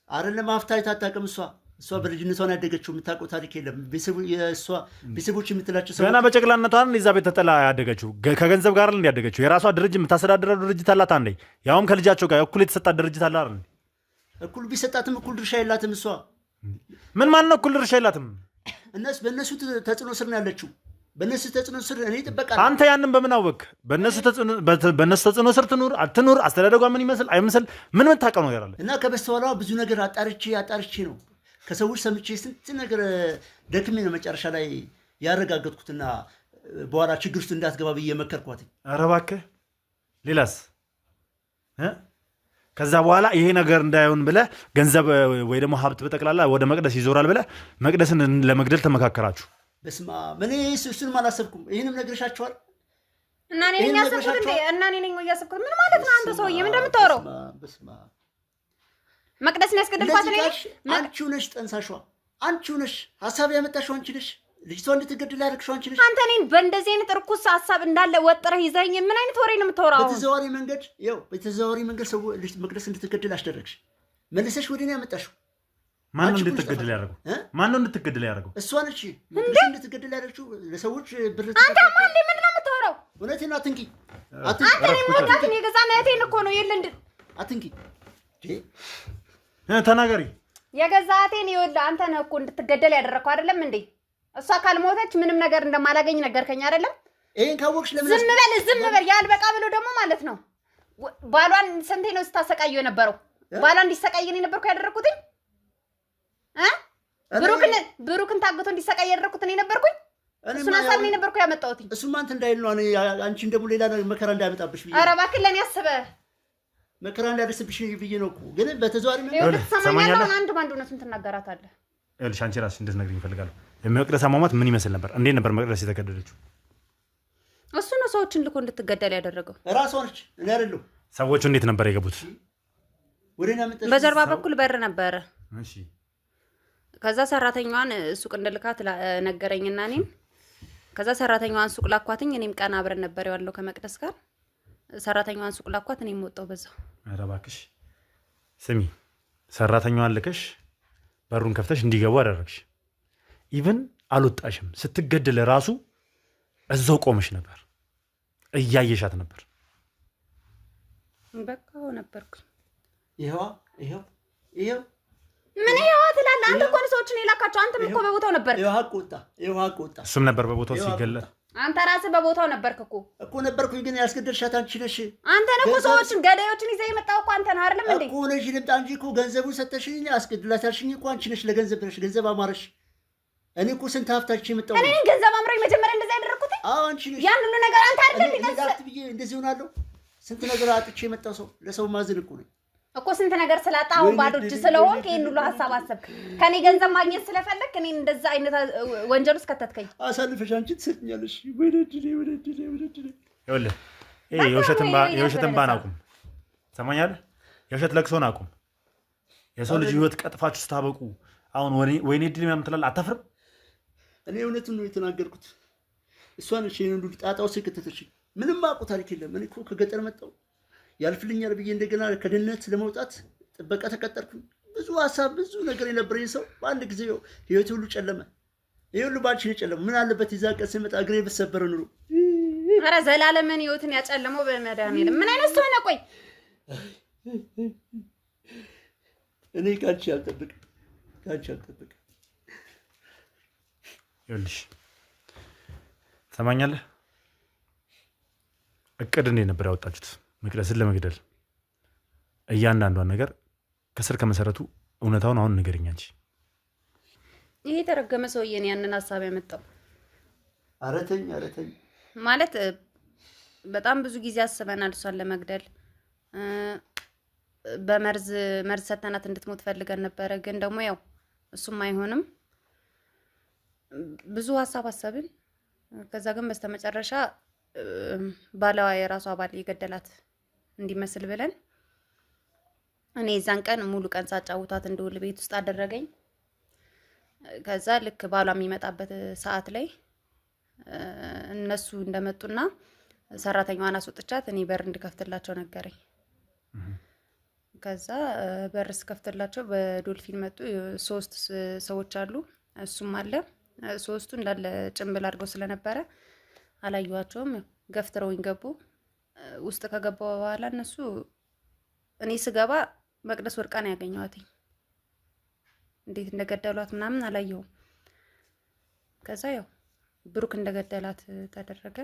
አይደለም። ሀብት አይታጣቅም። እሷ በልጅነቷ ነው ያደገችው። የምታውቀው ታሪክ የለም። ቤተሰቦች የምትላቸው ሰው ገና በጨቅላነቷ እዛ ቤት ተጠላ ያደገችው ከገንዘብ ጋር እንደ ያደገችው። የራሷ ድርጅት የምታስተዳድረው ድርጅት አላት አንዴ፣ ያውም ከልጃቸው ጋር እኩል የተሰጣት ድርጅት አለ አይደል? እኩል ቢሰጣትም እኩል ድርሻ የላትም። እሷ ምን ማለት ነው እኩል ድርሻ የላትም? በእነሱ ተጽዕኖ ስር ነው ያለችው። በእነሱ ተጽዕኖ ስር እኔ ጥበቃ። አንተ ያንን በምን አወቅ? በእነሱ ተጽዕኖ ስር ትኑር አስተዳደጓ ምን ይመስል አይመስል ምን የምታውቀው ነገር አለ? እና ከበስተኋላ ብዙ ነገር አጣርቼ ነው ከሰዎች ሰምቼ ስንት ነገር ደክሜ ነው መጨረሻ ላይ ያረጋገጥኩትና በኋላ ችግር ውስጥ እንዳትገባ ብዬ መከርኳት። ኧረ እባክህ ሌላስ? ከዛ በኋላ ይሄ ነገር እንዳይሆን ብለህ ገንዘብ ወይ ደግሞ ሀብት በጠቅላላ ወደ መቅደስ ይዞራል ብለህ መቅደስን ለመግደል ተመካከራችሁ? በስማ ምን እሱንም አላሰብኩም። ይሄንም ነግሬሻቸዋል። እና እኔ ነኝ ያሰብኩት እንዴ? እና እኔ ነኝ ያሰብኩት። ምን ማለት ነው አንተ ሰውዬ? ምን እንደምታወራው? በስማ መቅደስን ያስገደልኳት እኔ ነኝ። አንቺው ነሽ ጠንሳሿ፣ አንቺው ነሽ ሀሳብ ያመጣሽው፣ አንቺ ነሽ ልጅቷ እንድትገደል ያደረግሽው፣ አንቺ ነሽ። አንተ እኔን በእንደዚህ አይነት እርኩስ ሀሳብ እንዳለ ወጥረህ ይዘኝ ምን አይነት ወሬ ነው የምታወራው? በተዘዋዋሪ መንገድ ሰው መቅደስ እንድትገደል አስደረግሽ። መልሰሽ ወደ እኔ ያመጣሽው። ማን ነው እንድትገደል ያደረገው? እሷ ነች መቅደስ እንድትገደል ያደረግሽው። ለሰዎች ብር አንተ ማን ምንድን ነው የምታወራው? እውነቴን አትንኪ። አንተ እኔን ማውጣትን የገዛ እህቴን እኮ ነው የለ አትንኪ። ተናገሪ። የገዛ እህቴን ይኸውልህ አንተ ነህ እኮ እንድትገደል ያደረግከው አይደለም እንዴ? እሷ ካልሞተች ምንም ነገር እንደማላገኝ ነገርከኝ አይደለም? ይሄን ካወቅሽ ለምን ዝም በል ያልበቃ ብሎ ደግሞ ማለት ነው ባሏን ስንቴ ነው ስታሰቃየው የነበረው? ባሏን እንዲሰቃየን የነበርኩ ያደረኩትኝ ብሩክን ታግቶ እንዲሰቃይ ያደረኩት እኔ ነበርኩኝ። እሱን ሀሳብ እኔ ነበርኩ ያመጣሁት። እሱማ አንተ እንዳይል ነው አንቺን ደግሞ ሌላ መከራ እንዳያመጣብሽ ብዬ። ኧረ እባክህ ለእኔ አስበህ መከራ እንዳያደርስብሽ ብዬ ነው እኮ። ግን በተዘዋዋሪ ሰማኛለህ። አንድ ባንድ እውነቱን ትናገራታለህ። ይኸውልሽ አንቺ እራስሽ እንድትነግሪኝ እፈልጋለሁ። የመቅደስ አሟሟት ምን ይመስል ነበር? እንዴት ነበር መቅደስ የተገደለችው? እሱ ነው ሰዎችን ልኮ እንድትገደል ያደረገው። እራሷ ነች፣ እኔ አይደለሁም። ሰዎቹ እንዴት ነበር የገቡት? በጀርባ በኩል በር ነበረ። እሺ ከዛ ሰራተኛዋን ሱቅ እንደልካት ነገረኝና እኔም ከዛ ሰራተኛዋን ሱቅ ላኳትኝ። እኔም ቀን አብረን ነበር ያለው ከመቅደስ ጋር። ሰራተኛዋን ሱቅ ላኳት፣ እኔም ወጣሁ በዛው። ኧረ እባክሽ ስሚ፣ ሰራተኛዋን ልከሽ በሩን ከፍተሽ እንዲገቡ አደረግሽ። ኢቭን አልወጣሽም። ስትገደል ራሱ እዛው ቆመሽ ነበር፣ እያየሻት ነበር። በቃ ነበርኩኝ። ይሄው ምን ይሄው ትላለህ አንተ? እኮ ነው ሰዎችን የላካቸው። አንተም እኮ በቦታው ነበር። ይሄው ሀቅ ወጣ። እሱም ነበር በቦታው ሲገለጥ። አንተ ራስህ በቦታው ነበርክ እኮ ነበርኩኝ፣ ግን ያስገደልሻት አንቺ ነሽ። አንተ ነህ እኮ ሰዎችን ገዳዮችን ይዘህ የመጣው እኮ አንተ ነህ አይደለም እንዴ? እኮ ነሽ ልምጣ እንጂ እኮ ገንዘቡን ሰጠሽኝ፣ አስገድላት ያልሽኝ እኮ አንቺ ነሽ። ለገንዘብ ብለሽ ገንዘብ አማረሽ። እኔ እኮ ስንት ሀብታች የመጣው እኔ ነኝ ገንዘብ አምሮኝ መጀመሪያ እንደዛ ያደረኩት። አዎ አንቺ ነሽ። ያን ሁሉ ነገር አንተ አይደለም እንዴ? ብዬ እንደዚህ ሆናለሁ? ስንት ነገር አጥቼ የመጣው ሰው ለሰው ማዝን እኮ ነኝ እኮ። ስንት ነገር ስላጣ አሁን ባዶ እጅ ስለሆንክ ይሄን ሁሉ ሀሳብ አሰብክ። ከኔ ገንዘብ ማግኘት ስለፈለክ እኔ እንደዛ አይነት ወንጀል ውስጥ ከተትከኝ። አሳልፈሽ አንቺ ትሰጥኛለሽ። ወደድኔ ይኸውልህ ይሄ የውሸት እንባን አቁም። ሰማኛለህ? የውሸት ለቅሶን አቁም። የሰው ልጅ ህይወት ቀጥፋችሁ ስታበቁ አሁን ወይኔ ድል ምናምን ትላለህ። አታፍርም? እኔ እውነቱን ነው የተናገርኩት። እሷ ነች ይሄን ሁሉ ጣጣ ውስጥ የከተተችኝ። ምንም አውቁ ታሪክ የለም። እኔ እኮ ከገጠር መጣሁ ያልፍልኛል ብዬ እንደገና ከድህነት ለመውጣት ጥበቃ ተቀጠርኩኝ። ብዙ ሀሳብ ብዙ ነገር የነበረኝ ሰው በአንድ ጊዜ ህይወት ሁሉ ጨለመ። ይሄ ሁሉ ባንቺ ነው የጨለመው። ምን አለበት የዛ ቀን ስመጣ እግሬ በሰበረ ኑሮ። ኧረ ዘላለምን ህይወትን ያጨለመው በመድኃኒዓለም ምን አይነት ሰው ነህ? ቆይ እኔ ካንቺ አልጠብቅም። ይኸውልሽ ሰማኛለህ? እቅድ እንዴት ነበር ያወጣችሁት? መቅደስን ለመግደል እያንዳንዷን ነገር ከስር ከመሰረቱ እውነታውን አሁን ንገረኝ አንቺ። ይሄ የተረገመ ሰውዬ ነው ያንን ሀሳብ ያመጣው። አረተኝ ማለት በጣም ብዙ ጊዜ አስበናል እሷን ለመግደል። በመርዝ ሰተናት እንድትሞት ፈልገን ነበረ፣ ግን ደግሞ ያው እሱም አይሆንም። ብዙ ሀሳብ አሰብን። ከዛ ግን በስተመጨረሻ ባለዋ የራሷ ባል የገደላት እንዲመስል ብለን እኔ የዛን ቀን ሙሉ ቀን ሳጫውታት እንደውል ቤት ውስጥ አደረገኝ። ከዛ ልክ ባሏ የሚመጣበት ሰዓት ላይ እነሱ እንደመጡና ሰራተኛዋን አስወጥቻት እኔ በር እንድከፍትላቸው ነገረኝ። ከዛ በር ስከፍትላቸው በዶልፊን መጡ። 3 ሰዎች አሉ፣ እሱም አለ። 3ቱ እንዳለ ጭምብል አድርገው ስለነበረ አላየኋቸውም። ገፍትረውኝ ገቡ። ውስጥ ከገባው በኋላ እነሱ እኔ ስገባ መቅደስ ወድቃ ነው ያገኘኋት። እንዴት እንደገደሏት ምናምን አላየሁም። ከዛ ያው ብሩክ እንደገደላት ተደረገ።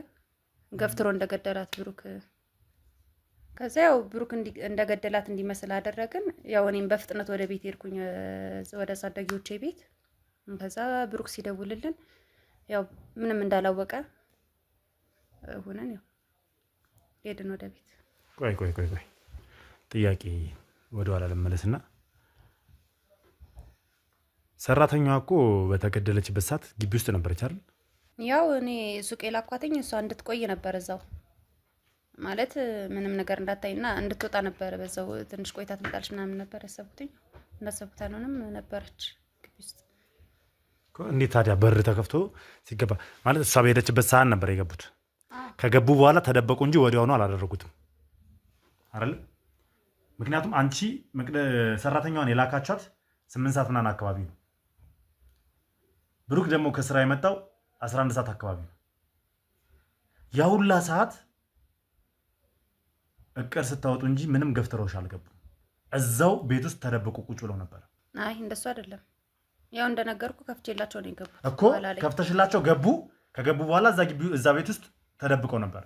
ገፍትሮ እንደገደላት ብሩክ። ከዛ ያው ብሩክ እንደገደላት እንዲመስል አደረግን። ያው እኔም በፍጥነት ወደ ቤት ሄድኩኝ፣ ወደ አሳዳጊዎቼ ቤት። ከዛ ብሩክ ሲደውልልን ያው ምንም እንዳላወቀ ሆነን ያው ሄድን ወደ ቤት። ቆይ ጥያቄ ወደ ኋላ ልመለስና ሰራተኛዋ እኮ በተገደለችበት ሰዓት ግቢ ውስጥ ነበረች አይደል? ያው እኔ ሱቅ የላኳትኝ እሷ እንድትቆይ ነበር እዛው፣ ማለት ምንም ነገር እንዳታይና እንድትወጣ ነበር። በዛው ትንሽ ቆይታ ትመጣለች ምናምን ነበር ያሰብኩትኝ። እንዳሰብኩት አልሆነም፣ ነበረች ግቢ ውስጥ። እንዴት ታዲያ በር ተከፍቶ ሲገባ ማለት እሷ በሄደችበት ሰዓት ነበር የገቡት? ከገቡ በኋላ ተደበቁ እንጂ ወዲያውኑ አላደረጉትም አይደል? ምክንያቱም አንቺ ሰራተኛዋን የላካቻት 8 ሰዓት ምናምን አካባቢ ነው። ብሩክ ደግሞ ከስራ የመጣው 11 ሰዓት አካባቢ ነው። ያ ሁላ ሰዓት እቅድ ስታወጡ እንጂ ምንም ገፍትረውሽ አልገቡም። እዛው ቤት ውስጥ ተደብቁ ቁጭ ብለው ነበር። አይ እንደሱ አይደለም። ያው እንደነገርኩ ከፍቼላቸው ነው የገቡት እኮ። ከፍተሽላቸው ገቡ። ከገቡ በኋላ እዛ ቤት ውስጥ ተደብቀው ነበር።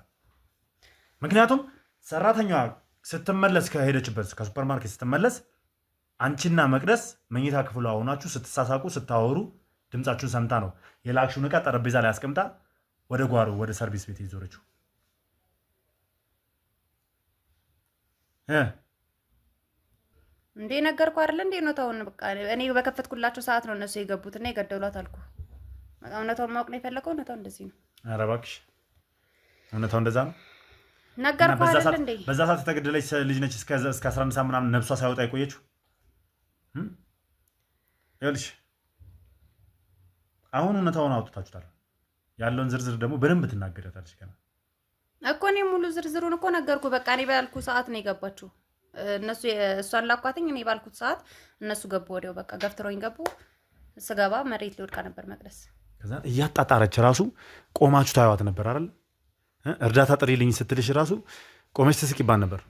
ምክንያቱም ሰራተኛዋ ስትመለስ ከሄደችበት ከሱፐርማርኬት ስትመለስ አንቺና መቅደስ መኝታ ክፍሏ ሆናችሁ ስትሳሳቁ ስታወሩ ድምጻችሁን ሰምታ ነው የላክሽውን ዕቃ ጠረጴዛ ላይ አስቀምጣ ወደ ጓሮ ወደ ሰርቪስ ቤት ይዞረችው። እንዴ ነገርኩ አይደል? እንዴ ነው ታውን በቃ እኔ በከፈትኩላቸው ሰዓት ነው እነሱ የገቡትና የገደሏት አልኩ። እውነታውን ማወቅ ነው የፈለከው? እውነታው እንደዚህ ነው። ኧረ እባክሽ እውነታው እንደዛ ነው። ነገርኩ አይደል? እንዴ በዛ ሰዓት የተገደለች ልጅ ነች። እስከ 11 ሰዓት ምናምን ነፍሷ ሳይወጣ የቆየችው። ይኸውልሽ አሁን እውነታውን አውጥታችሁታል። ያለውን ዝርዝር ደግሞ በደንብ ትናገሪያታለሽ ገና እኮ። እኔ ሙሉ ዝርዝሩን እኮ ነገርኩ። በቃ እኔ ባልኩ ሰዓት ነው የገባችው እነሱ። እሷን ላኳትኝ እኔ ባልኩት ሰዓት እነሱ ገቡ። ወዲያው በቃ ገፍትሮኝ ገቡ። ስገባ መሬት ሊወድቃ ነበር መቅደስ። ከዛ እያጣጣረች ራሱ ቆማችሁ ታዩዋት ነበር አይደል? እርዳታ ጥሪልኝ ስትልሽ ራሱ ቆመች ትስቂባን ነበር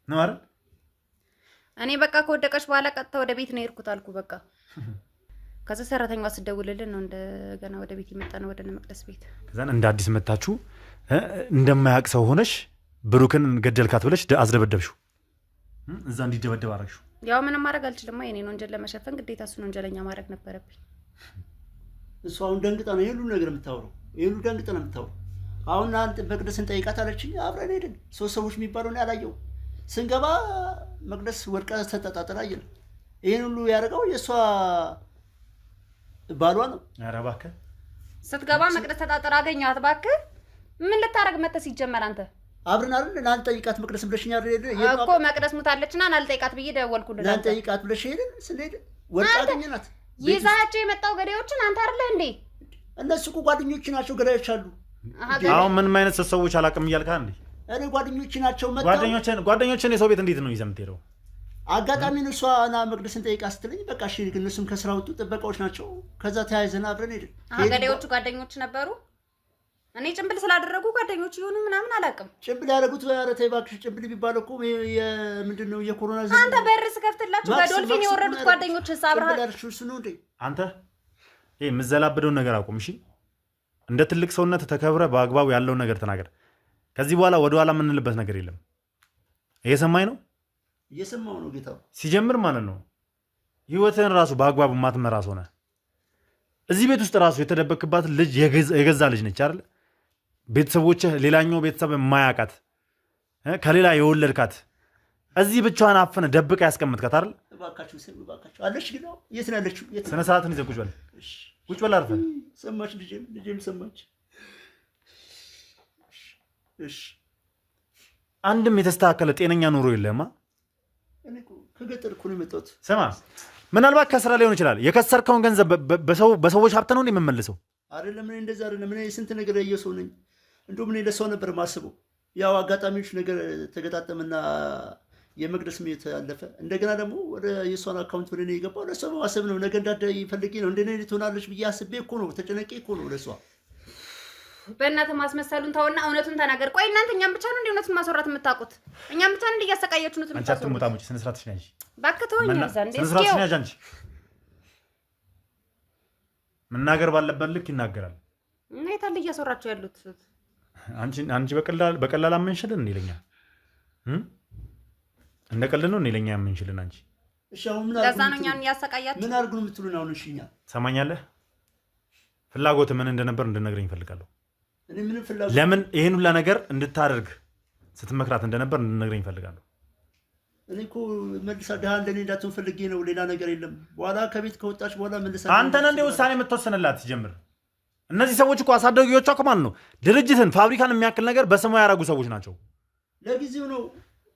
ነው አይደል? እኔ በቃ ከወደቀች በኋላ ቀጥታ ወደ ቤት ነው የሄድኩት አልኩ። በቃ ከዛ ሰራተኛዋ ስደውልልን ነው እንደገና ወደ ቤት የመጣነው ወደ መቅደስ ቤት። ከዛን እንደ አዲስ መጣችሁ እንደማያውቅ ሰው ሆነሽ ብሩክን ገደልካት ብለሽ አስደበደብሽው። እዛ እንዲደበደብ አደረግሽው። ያው ምንም ማድረግ አልችልም። የኔን ወንጀል ለመሸፈን ግዴታ እሱን ወንጀለኛ ማድረግ ነበረብኝ። እሱ አሁን ደንግጣ ነው ይሄን ሁሉ ነገር የምታወራው። ይሄን ሁሉ ደንግጣ ነው የምታወራው። አሁን አንተ መቅደስን ጠይቃት አለችኝ። አብረን ሄድን። 3 ሰዎች የሚባለው ነው ያላየው። ስንገባ መቅደስ ወድቃ ተጣጣጣ አየን። ይሄን ሁሉ ያደረገው የሷ ባሏ ነው። ኧረ እባክህ ስትገባ መቅደስ ተጣጣራ አገኘኋት። እባክህ ምን ልታረግ መተህ ሲጀመር አንተ? አብረን አይደል ላን ጠይቃት መቅደስ ብለሽኛ አይደል እኮ መቅደስ ሙታለችና ላልጠይቃት ብዬ ደወልኩልህ። ላን ጠይቃት ብለሽ ሄድን። ስንሄድ ወድቃ አገኘናት። ይዛቸው የመጣው ገዳዮችን አንተ አይደለ እንዴ? እነሱ እኮ ጓደኞች ናቸው። ገዳዮች አሉ። አሁን ምንም አይነት ሰዎች አላውቅም እያልካ እንዴ? እኔ ጓደኞች ናቸው መጣው። ጓደኞችን የሰው ቤት እንዴት ነው ይዘህ የምትሄደው? አጋጣሚ ነው እሷ እና መቅደስን ጠይቃ ስትለኝ በቃ እሺ፣ እነሱም ከስራ ወጡ፣ ጥበቃዎች ናቸው። ከዛ ተያይዘን አብረን ሄድን። ገዳዮቹ ጓደኞች ነበሩ። እኔ ጭምብል ስላደረጉ ጓደኞች ይሆኑ ምናምን አላውቅም። ጭምብል ያደረጉት ኧረ ተይ እባክሽ፣ ጭምብል የሚባለው እኮ ምንድን ነው የኮሮና ዘመን። አንተ በር ስከፍትላችሁ በዶልፊን የወረዱት ጓደኞች ሳብራ እሱ ነው እንዴ? አንተ ይሄ የምዘላብደውን ነገር አቁም እሺ። እንደ ትልቅ ሰውነት ተከብረ በአግባቡ ያለውን ነገር ተናገር። ከዚህ በኋላ ወደ ኋላ የምንልበት ነገር የለም። እየሰማኝ ነው? እየሰማው ነው ጌታው። ሲጀምር ማለት ነው ህይወትህን ራሱ በአግባቡ ማትመራ ሆነ። እዚህ ቤት ውስጥ ራሱ የተደበክባት ልጅ የገዛ ልጅ ነች አይደል? ቤተሰቦችህ ሌላኛው ቤተሰብ የማያውቃት ከሌላ የወለድካት እዚህ ብቻዋን አፈነ ደብቀ ያስቀምጥካት አይደል? እባካችሁ ሰው እባካችሁ አለሽ ግን የት ነው ያለችው? ስነ ስርዓትን ይዘህ ቁጭ በል። ቁጭ በል አርፈህ። ሰማች ልጄም ሰማች። እሺ አንድም የተስተካከለ ጤነኛ ኑሮ የለህማ። እኔ ከገጠር እኮ ነው የመጣሁት። ስማ ምናልባት ከስራ ሊሆን ይችላል። የከሰርከውን ገንዘብ በሰዎች ሀብት ነው የምመልሰው አይደለም። እኔ እንደዛ አይደለም። እኔ ስንት ነገር ያየሁ ሰው ነኝ። እንደውም እኔ ለሰው ነበር ማስበው። ያው አጋጣሚዎች ነገር ተገጣጠምና የመቅደስ ሜት አለፈ። እንደገና ደግሞ ወደ የሷን አካውንት ወደ እኔ የገባው ለሷ በማሰብ ነው። ነገ እንዳትደይ ፈልጌ ነው። እንደኔ ትሆናለች ብዬ አስቤ እኮ ነው። ተጨነቄ እኮ ነው ለሷ። በእናትህ ማስመሰሉን ተውና እውነቱን ተናገር። ቆይ እናንተ እኛም ብቻ ነው እንደ እውነቱን ማስወራት የምታውቁት? እኛም ብቻ ነው እንደ እያሰቃያችሁ ነው አንቺ የምታስወሩት? አትሞጣሞጪ። ስነ ስርዓትሽ ነሽ። እባክህ ተወኝ። ዘንድ ስነ ስርዓትሽ ነሽ። አንቺ መናገር ባለበት ልክ ይናገራል። እና የታለ እያስወራችሁ ያሉት? አንቺ በቀላል አመንሽልን ይለኛል። እንደ ቀልድ ነው ይለኛ ያመንሽልን አንቺ። እሺ አሁን ምን ለዛ ነው እኛን እያሰቃያችሁ። ምን አድርጉ ነው የምትሉን? አሁን እሺኛ ሰማኛለህ? ፍላጎት ምን እንደነበር እንድነግረኝ እፈልጋለሁ። እኔ ምን ፍላጎት ለምን ይሄን ሁላ ነገር እንድታደርግ ስትመክራት እንደነበር እንድነግረኝ እፈልጋለሁ። እኔ እኮ መልሳ ደሃ እንደኔ እንዳትሆን ፈልጌ ነው። ሌላ ነገር የለም። በኋላ ከቤት ከወጣች በኋላ መልሳ አንተ ነህ እንደ ውሳኔ የምትወሰንላት ሲጀምር። እነዚህ ሰዎች እኮ አሳዳጊዎቿ እኮ ማለት ነው ድርጅትን ፋብሪካን የሚያክል ነገር በስሟ ያደረጉ ሰዎች ናቸው። ለጊዜው ነው።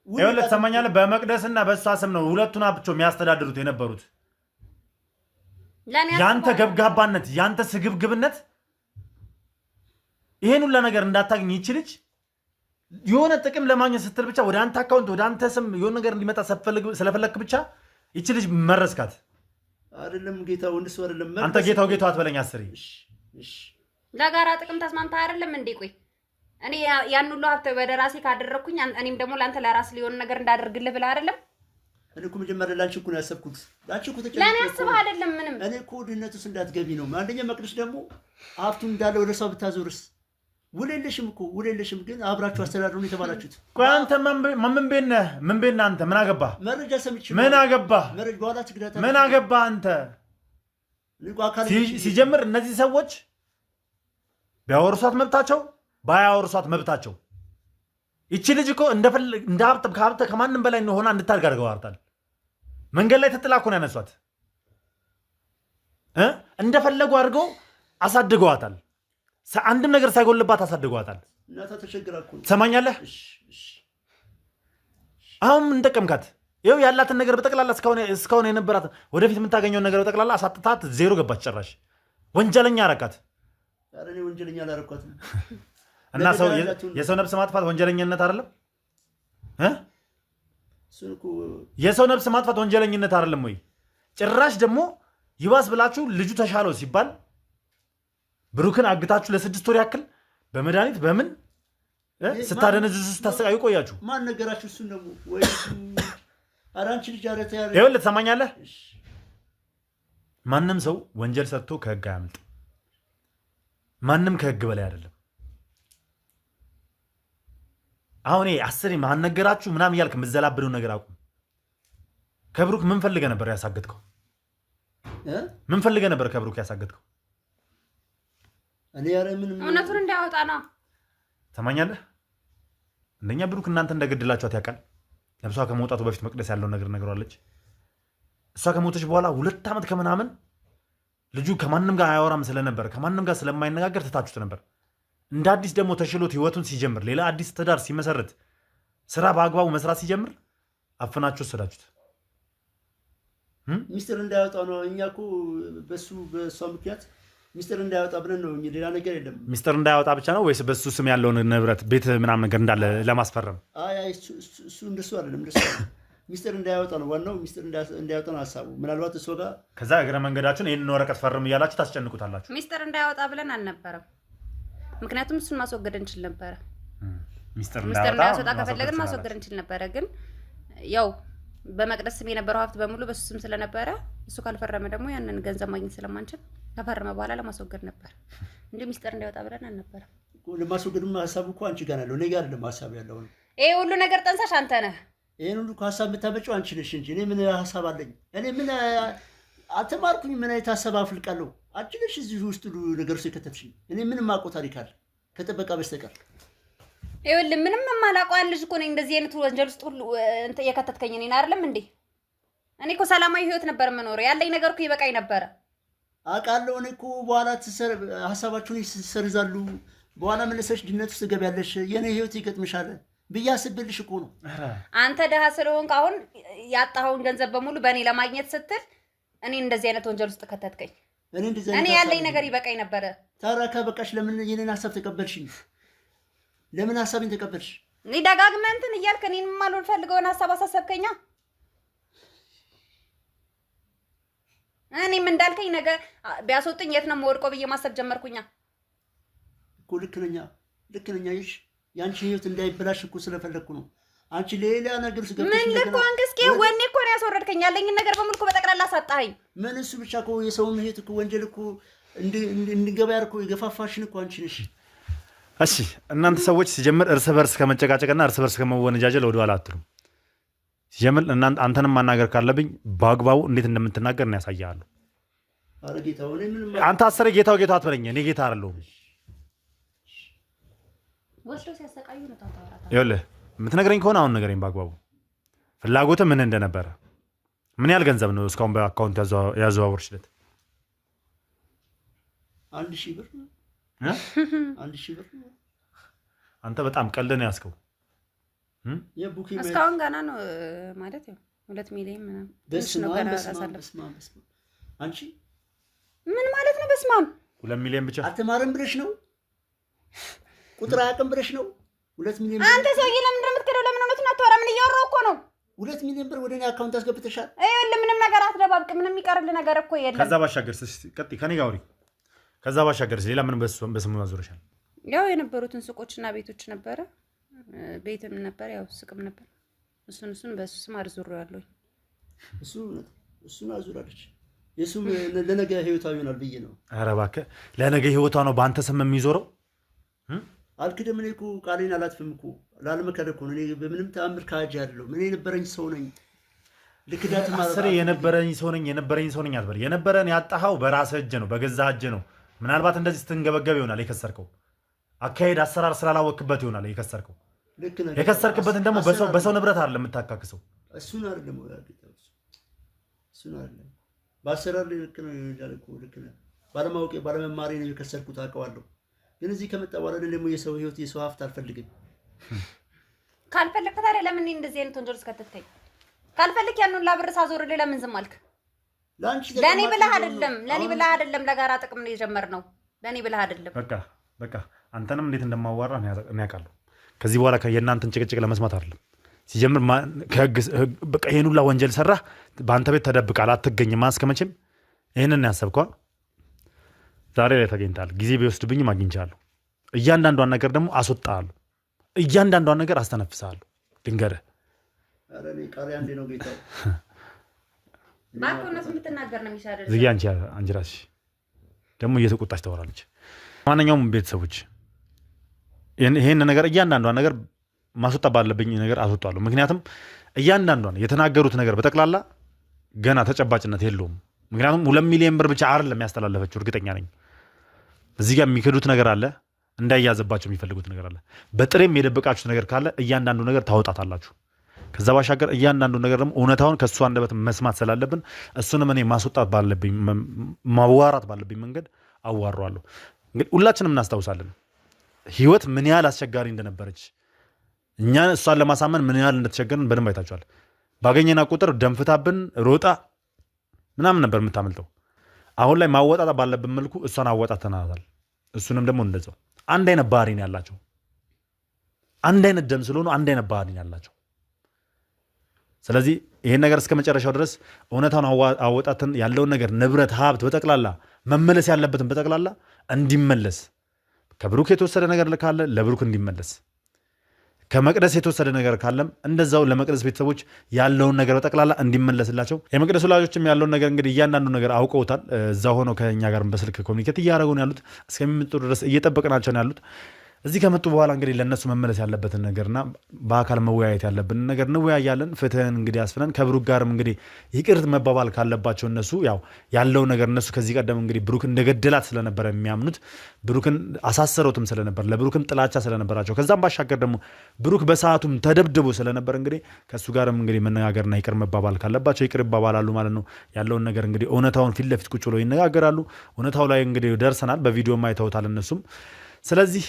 ይኸውልህ ትሰማኛለህ? በመቅደስና በእሷ ስም ነው ሁለቱን አብቸው የሚያስተዳድሩት የነበሩት። ያንተ ገብጋባነት፣ ያንተ ስግብግብነት ይሄን ሁላ ነገር እንዳታገኝ ይችልች የሆነ ጥቅም ለማግኘት ስትል ብቻ ወደ አንተ አካውንት ወደ አንተ ስም የሆነ ነገር እንዲመጣ ስለፈለክ ብቻ ይችልች መረስካት። አይደለም ጌታው እንደሱ አይደለም። አንተ ጌታው አትበለኝ። አስሪ ለጋራ ጥቅም ተስማምታ አይደለም እንዴ? ቆይ እኔ ያን ሁሉ ሀብት ወደ ራሴ ካደረኩኝ እኔም ደግሞ ላንተ ለራስ ሊሆን ነገር እንዳደርግልህ ብለህ አይደለም? እኔ እኮ መጀመሪያ ላንቺ እኮ ነው ያሰብኩት። ላንቺ እኮ ተጨነቀ። ለኔ አስበህ አይደለም ምንም። እኔ እኮ ድህነት ውስጥ እንዳትገቢ ነው። አንደኛ መቅደስ ደግሞ ሀብቱን እንዳለ ወደ ሰው ብታዞርስ? ውል የለሽም ግን አብራችሁ አስተዳድሩን የተባላችሁት። ቆይ አንተ ምን ቤት ነህ? ምን ቤት ነህ አንተ? ምን አገባህ? መረጃ ሰምቼ ምን አገባህ? መረጃ በኋላ ትግዳታ ምን አገባህ አንተ? ሲጀምር እነዚህ ሰዎች ቢያወርሷት መብታቸው፣ ባያወርሷት መብታቸው። ይቺ ልጅ እኮ እንደ ሀብት ከማንም በላይ ሆና እንድታድግ አድርገዋታል። መንገድ ላይ ተጥላ እኮ ነው ያነሷት። እንደፈለጉ አድርገው አሳድገዋታል። አንድም ነገር ሳይጎልባት አሳድገዋታል። እናቷ ተቸግራ እኮ ትሰማኛለህ? አሁን ምን ጠቀምካት? ይኸው ያላትን ነገር በጠቅላላ እስካሁን የነበራት ወደፊት የምታገኘውን ነገር በጠቅላላ አሳጥታት ዜሮ ገባች። ጭራሽ ወንጀለኛ አረካት። ኧረ እኔ ወንጀለኛ አላረኳትም። እና የሰው ነፍስ ማጥፋት ወንጀለኝነት አይደለም? የሰው ነፍስ ማጥፋት ወንጀለኝነት አይደለም ወይ? ጭራሽ ደግሞ ይባስ ብላችሁ ልጁ ተሻለው ሲባል ብሩክን አግታችሁ ለ6 ወር ያክል በመድኃኒት በምን ስታደነዝዙ ስታሰቃዩ ቆያችሁ። ማን ነገራችሁ? እሱን ደግሞ ወይ አራንቺ ልጅ አረተ ያለ ይኸውልህ ትሰማኛለህ? ማንም ሰው ወንጀል ሰርቶ ከህግ አያመልጥ። ማንም ከህግ በላይ አይደለም። አሁን አስሬ ማን ነገራችሁ ምናምን እያልክ የምትዘላብደው ነገር አቁም። ከብሩክ ምን ፈልገህ ነበር ያሳገድከው? ምን ፈልገህ ነበር ከብሩክ ያሳገድከው? እኔ ያረ ምን እውነቱን እንዳያወጣ ነው። ተማኛለህ? እንደኛ ብሩክ እናንተ እንደገደላችኋት ያውቃል። ለብሷ ከመውጣቱ በፊት መቅደስ ያለው ነገር ነግሯለች። እሷ ከሞተች በኋላ 2 ዓመት ከምናምን ልጁ ከማንም ጋር አያወራም ስለነበር ከማንም ጋር ስለማይነጋገር ትታችሁት ነበር። እንደ አዲስ ደግሞ ተሽሎት ህይወቱን ሲጀምር ሌላ አዲስ ትዳር ሲመሰርት ስራ በአግባቡ መስራት ሲጀምር አፍናችሁ ወሰዳችሁት። ሚስጥር እንዳያወጣ ነው። እኛ እኮ በሷ ምክንያት ሚስጥር እንዳያወጣ ብለን ነው እንጂ ሌላ ነገር የለም። ሚስጥር እንዳያወጣ ብቻ ነው ወይስ በሱ ስም ያለውን ንብረት ቤት ምናምን ነገር እንዳለ ለማስፈረም? አይ እሱ እንደሱ አይደለም። እንደሱ ሚስጥር እንዳያወጣ ነው ዋናው። ሚስጥር እንዳያወጣ ነው ሀሳቡ። ምናልባት እሱ ጋር ከዛ እግረ መንገዳችሁን ይሄንን ወረቀት ፈርም እያላችሁ ታስጨንቁታላችሁ። ሚስጥር እንዳያወጣ ብለን አልነበረም። ምክንያቱም እሱን ማስወገድ እንችል ነበረ። ሚስጥር እንዳያወጣ ከፈለግን ማስወገድ እንችል ነበረ። ግን ያው በመቅደስ ስም የነበረው ሀብት በሙሉ በሱ ስም ስለነበረ እሱ ካልፈረመ ደግሞ ያንን ገንዘብ ማግኘት ስለማንችል ከፈረመ በኋላ ለማስወገድ ነበር እንጂ ሚስጥር እንዳይወጣ ብለን አልነበረም። ለማስወገድም ሀሳቡ እኮ አንቺ ጋር ያለው እኔ ጋር አይደለም ሀሳብ ያለው። ይሄ ሁሉ ነገር ጠንሳሽ አንተ ነህ። ይሄን ሁሉ ሀሳብ የምታመጪው አንቺ ነሽ እንጂ እኔ ምን ሀሳብ አለኝ? እኔ ምን አልተማርኩኝ። ምን አይነት ሀሳብ አፍልቃለሁ? አንቺ ነሽ እዚህ ውስጥ ሁሉ ነገር ውስጥ የከተትሽኝ። እኔ ምንም አውቀው ታሪክ አለ ከጠበቃ በስተቀር? ይኸውልህ ምንም የማላውቀው ልጅ እኮ ነኝ። እንደዚህ አይነት ወንጀል ውስጥ ሁሉ የከተትከኝ እኔን አይደለም እንዴ? እኔ እኮ ሰላማዊ ህይወት ነበር የምኖረው። ያለኝ ነገር እኮ ይበቃኝ ነበረ። አውቃለሁ። እኔ እኮ በኋላ ሀሳባችሁን ይሰርዛሉ። በኋላ መለሰሽ ድነት ውስጥ ትገቢያለሽ። የኔ ህይወት ይገጥምሻል ብዬ አስቤልሽ እኮ ነው። አንተ ደሃ ስለሆንክ አሁን ያጣኸውን ገንዘብ በሙሉ በእኔ ለማግኘት ስትል እኔ እንደዚህ አይነት ወንጀል ውስጥ ከተትከኝ። እኔ ያለኝ ነገር ይበቃኝ ነበረ። ታዲያ ከበቃሽ ለምን የኔን ሀሳብ ተቀበልሽኝ? ለምን ሀሳቤን ተቀበልሽ? እኔ ደጋግመህ እንትን እያልክ እኔን የማልፈልገውን ሀሳብ አሳሰብከኛ። እኔም እንዳልከኝ ነገ ቢያስወጡኝ የት ነው የምወድቀው ብዬ ማሰብ ጀመርኩኛ እኮ። ልክ ነኝ። ይሽ ያንቺ ህይወት እንዳይበላሽ እኮ ስለፈለግኩ ነው። አንቺ ሌላ ነገር ስገብተሽ ምን ልኮ አንገስኬ ወኔ እኮ ነው ያስወረድከኝ። ያለኝን ነገር በሙሉ እኮ በጠቅላላ አሳጣኸኝ። ምን እሱ ብቻ እኮ የሰውን ህይወት እኮ ወንጀል እኮ እንድንገባ ያልኩ የገፋፋሽን እኮ አንቺ ነሽ። እሺ እናንተ ሰዎች ሲጀምር እርስ በርስ ከመጨቃጨቅና እርስ በርስ ከመወነጃጀል ወደ ኋላ አትሉም። ሲጀምር አንተንም ማናገር ካለብኝ በአግባቡ እንዴት እንደምትናገር ነው ያሳያለሁ። አረ ጌታው እኔ ምንም አንተ አሰረ ጌታው አትበለኝ። እኔ ጌታ አይደለሁም። ወስዶ ሲያሰቃዩ ነው ታውራታ። ይኸውልህ የምትነግረኝ ከሆነ አሁን ንገረኝ በአግባቡ። ፍላጎትህ ምን እንደነበረ፣ ምን ያህል ገንዘብ ነው እስካሁን በአካውንት ያዘዋወርሽለት? 1000 ብር ነው። 1000 ብር ነው። አንተ በጣም ቀልድ ነው ያዝከው። እስካሁን ገና ነው ማለት ነው 2 ሚሊዮን ምናምን ነው ገና ያሳለፈ። አንቺ ምን ማለት ነው? በስማም 2 ሚሊዮን ብቻ አትማርም ብለሽ ነው? ቁጥር አያውቅም ብለሽ ነው? 2 ሚሊዮን አንተ ሰውዬ ለምን እንደምትከደው ለምን እውነቱን አታወራ? ምን እያወራሁ እኮ ነው። 2 ሚሊዮን ብር ወደ እኔ አካውንት አስገብተሻል። ይኸውልህ ምንም ነገር አትደባብቅ። ምንም የሚቀርልህ ነገር እኮ የለም። ከዛ ባሻገር ቀጥይ፣ ከኔ ጋር አውሪ። ከዛ ባሻገር ሌላ ምን በስሙ አዞረሻል? ያው የነበሩትን ሱቆችና ቤቶች ነበረ፣ ቤትም ነበር፣ ያው ሱቅም ነበር። እሱን በሱ ስም አርዙሬዋለሁ። እሱን አዙራለች። የሱም ለነገ ህይወቷ ይሆናል ብዬ ነው። ኧረ እባክህ ለነገ ህይወቷ ነው በአንተ ስም የሚዞረው? አልክደም። እኔ እኮ ቃሌን አላጥፍም እኮ ላለመካድ እኮ ነው። እኔ በምንም ተአምር ካጅ አይደለሁ። ምን የነበረኝ ሰው ነኝ። ልክዳት ማለት አስሬ የነበረኝ ሰው ነኝ አትበል። የነበረን ያጣኸው በራስህ እጅ ነው፣ በገዛ እጅ ነው። ምናልባት እንደዚህ ስትንገበገብ ይሆናል የከሰርከው። አካሄድ አሰራር ስላላወቅበት ይሆናል የከሰርከው። የከሰርክበትን ደግሞ በሰው ንብረት አይደለም የምታካክሰው። እሱን አይደለም በአሰራር ላይ ልክ ነው ያልኩ። ልክ ነው። ባለማወቄ ባለመማሬ ነው የከሰርኩት፣ አውቀዋለሁ። ግን እዚህ ከመጣ በኋላ ደግሞ የሰው ህይወት የሰው ሀብት አልፈልግም። ካልፈለክ ታዲያ ለምን እንደዚህ አይነት ወንጀል ውስጥ ከተትከኝ? ካልፈለክ ያንን ላብር ሳዞርልህ ለምን ዝም አልክ? ለኔ ብለህ አይደለም ለጋራ ጥቅም ነው የጀመርነው። ለኔ ብለህ አይደለም። በቃ አንተንም እንዴት እንደማዋራ እኔ አውቃለሁ። ከዚህ በኋላ የእናንተን ጭቅጭቅ ለመስማት አይደለም። ሲጀምር ከህግ በቃ ይሄን ሁላ ወንጀል ሰራህ፣ በአንተ ቤት ተደብቃል፣ አትገኝም። እስከመቼም ይሄንን ያሰብከው ዛሬ ላይ ተገኝታል። ጊዜ ቢወስድብኝም አግኝቻለሁ። እያንዳንዷን ነገር ደግሞ አስወጣለሁ። እያንዳንዷን ነገር አስተነፍሳለሁ። ድንገርህ አረ እኔ ቃል አንዴ ነው ጌታ። ባኮነስ የምትናገር ነው የሚሻለው ዝጊ አንቺ ራስሽ ደግሞ እየተቆጣች ታወራለች ማንኛውም ቤተሰቦች ይሄን ነገር እያንዳንዷን ነገር ማስወጣት ባለብኝ ነገር አስወጣለሁ ምክንያቱም እያንዳንዷን የተናገሩት ነገር በተክላላ ገና ተጨባጭነት የለውም ምክንያቱም 2 ሚሊዮን ብር ብቻ አይደለም ያስተላለፈችው እርግጠኛ ነኝ እዚህ ጋር የሚከዱት ነገር አለ እንዳያዘባቸው የሚፈልጉት ነገር አለ በጥሬም የደበቃችሁት ነገር ካለ እያንዳንዱ ነገር ታወጣታላችሁ ከዛ ባሻገር እያንዳንዱ ነገር ደግሞ እውነታውን ከሱ አንደበት መስማት ስላለብን እሱንም እኔ ማስወጣት ባለብኝ ማዋራት ባለብኝ መንገድ አዋራለሁ እንግዲህ ሁላችንም እናስታውሳለን ህይወት ምን ያህል አስቸጋሪ እንደነበረች እኛ እሷን ለማሳመን ምን ያህል እንደተቸገርን በደንብ አይታችኋል ባገኘና ቁጥር ደምፍታብን ሮጣ ምናምን ነበር የምታመልጠው አሁን ላይ ማወጣጣ ባለብን መልኩ እሷን አወጣተናታል እሱንም ደግሞ እንደዛው አንድ አይነት ባህሪ ነው ያላቸው አንድ አይነት ደም ስለሆኑ አንድ አይነት ባህሪ ነው ያላቸው ስለዚህ ይሄን ነገር እስከ መጨረሻው ድረስ እውነታውን አወጣተን ያለውን ነገር ንብረት ሀብት በጠቅላላ መመለስ ያለበትን በጠቅላላ እንዲመለስ ከብሩክ የተወሰደ ነገር ካለ ለብሩክ እንዲመለስ ከመቅደስ የተወሰደ ነገር ካለም እንደዛው ለመቅደስ ቤተሰቦች ያለውን ነገር በጠቅላላ እንዲመለስላቸው የመቅደስ ወላጆችም ያለውን ነገር እንግዲህ እያንዳንዱ ነገር አውቀውታል እዛ ሆነው ከኛ ጋር በስልክ ኮሙኒኬት እያደረጉ ነው ያሉት እስከሚመጡ ድረስ እየጠበቅናቸው ነው ያሉት እዚህ ከመጡ በኋላ እንግዲህ ለነሱ መመለስ ያለበትን ነገርና በአካል መወያየት ያለብን ነገር እንወያያለን ፍትህን እንግዲህ አስፈነን ከብሩክ ጋርም እንግዲህ ይቅር መባባል ካለባቸው እነሱ ያው ያለው ነገር እነሱ ከዚህ ቀደም እንግዲህ ብሩክ እንደገደላት ስለነበረ የሚያምኑት ብሩክን አሳሰረውትም ስለነበር ለብሩክም ጥላቻ ስለነበራቸው ከዛም ባሻገር ደግሞ ብሩክ በሰዓቱም ተደብድቦ ስለነበር እንግዲህ ከሱ ጋርም እንግዲህ መነጋገርና ይቅር መባባል ካለባቸው ይቅር ይባባላሉ ማለት ነው ያለውን ነገር እንግዲህ እውነታውን ፊት ለፊት ቁጭ ብለው ይነጋገራሉ እውነታው ላይ እንግዲህ ደርሰናል በቪዲዮም አይተውታል እነሱም ስለዚህ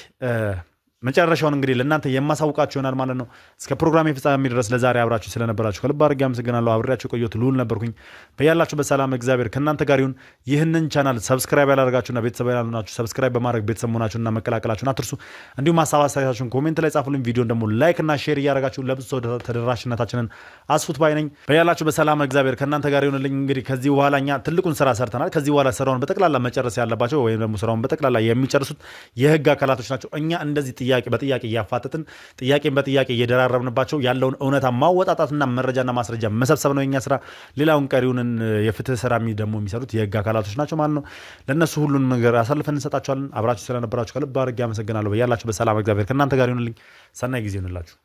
መጨረሻውን እንግዲህ ለእናንተ የማሳውቃችሁ ይሆናል ማለት ነው እስከ ፕሮግራም ፍጻሜ ድረስ ለዛሬ አብራችሁ ስለነበራችሁ ከልብ አድርጌ አመሰግናለሁ አብሬያችሁ ቆየሁት ልዑል ነበርኩኝ በያላችሁ በሰላም እግዚአብሔር ከእናንተ ጋር ይሁን ይህንን ቻናል ሰብስክራይብ ያላደረጋችሁና ቤተሰብ ያላልናችሁ ሰብስክራይብ በማድረግ ቤተሰብ መሆናችሁና መቀላቀላችሁን አትርሱ እንዲሁም ሀሳብ አስተያየታችሁን ኮሜንት ላይ ጻፉልኝ ቪዲዮን ደግሞ ላይክ እና ሼር እያደረጋችሁ ለብዙ ሰው ተደራሽነታችንን አስፉት ባይ ነኝ በያላችሁ በሰላም እግዚአብሔር ከእናንተ ጋር ይሁንልኝ እንግዲህ ከዚህ በኋላ እኛ ትልቁን ስራ ሰርተናል ከዚህ በኋላ ስራውን በጠቅላላ መጨረስ ያለባቸው ወይም ደግሞ ስራውን በጠቅላላ የሚጨርሱት የህግ አካላቶች ናቸው እኛ እንደዚህ ጥያቄ በጥያቄ እያፋጠጥን ጥያቄን በጥያቄ እየደራረብንባቸው ያለውን እውነታ ማወጣጣትና መረጃና ማስረጃ መሰብሰብ ነው የኛ ስራ ሌላውን ቀሪውን የፍትህ ስራ ደግሞ የሚሰሩት የህግ አካላቶች ናቸው ማለት ነው ለነሱ ሁሉን ነገር አሳልፈን እንሰጣቸዋለን አብራችሁ ስለነበራችሁ ከልብ አድርጌ አመሰግናለሁ በያላችሁ በሰላም እግዚአብሔር ከእናንተ ጋር ይሁንልኝ ሰናይ ጊዜ ይሁንላችሁ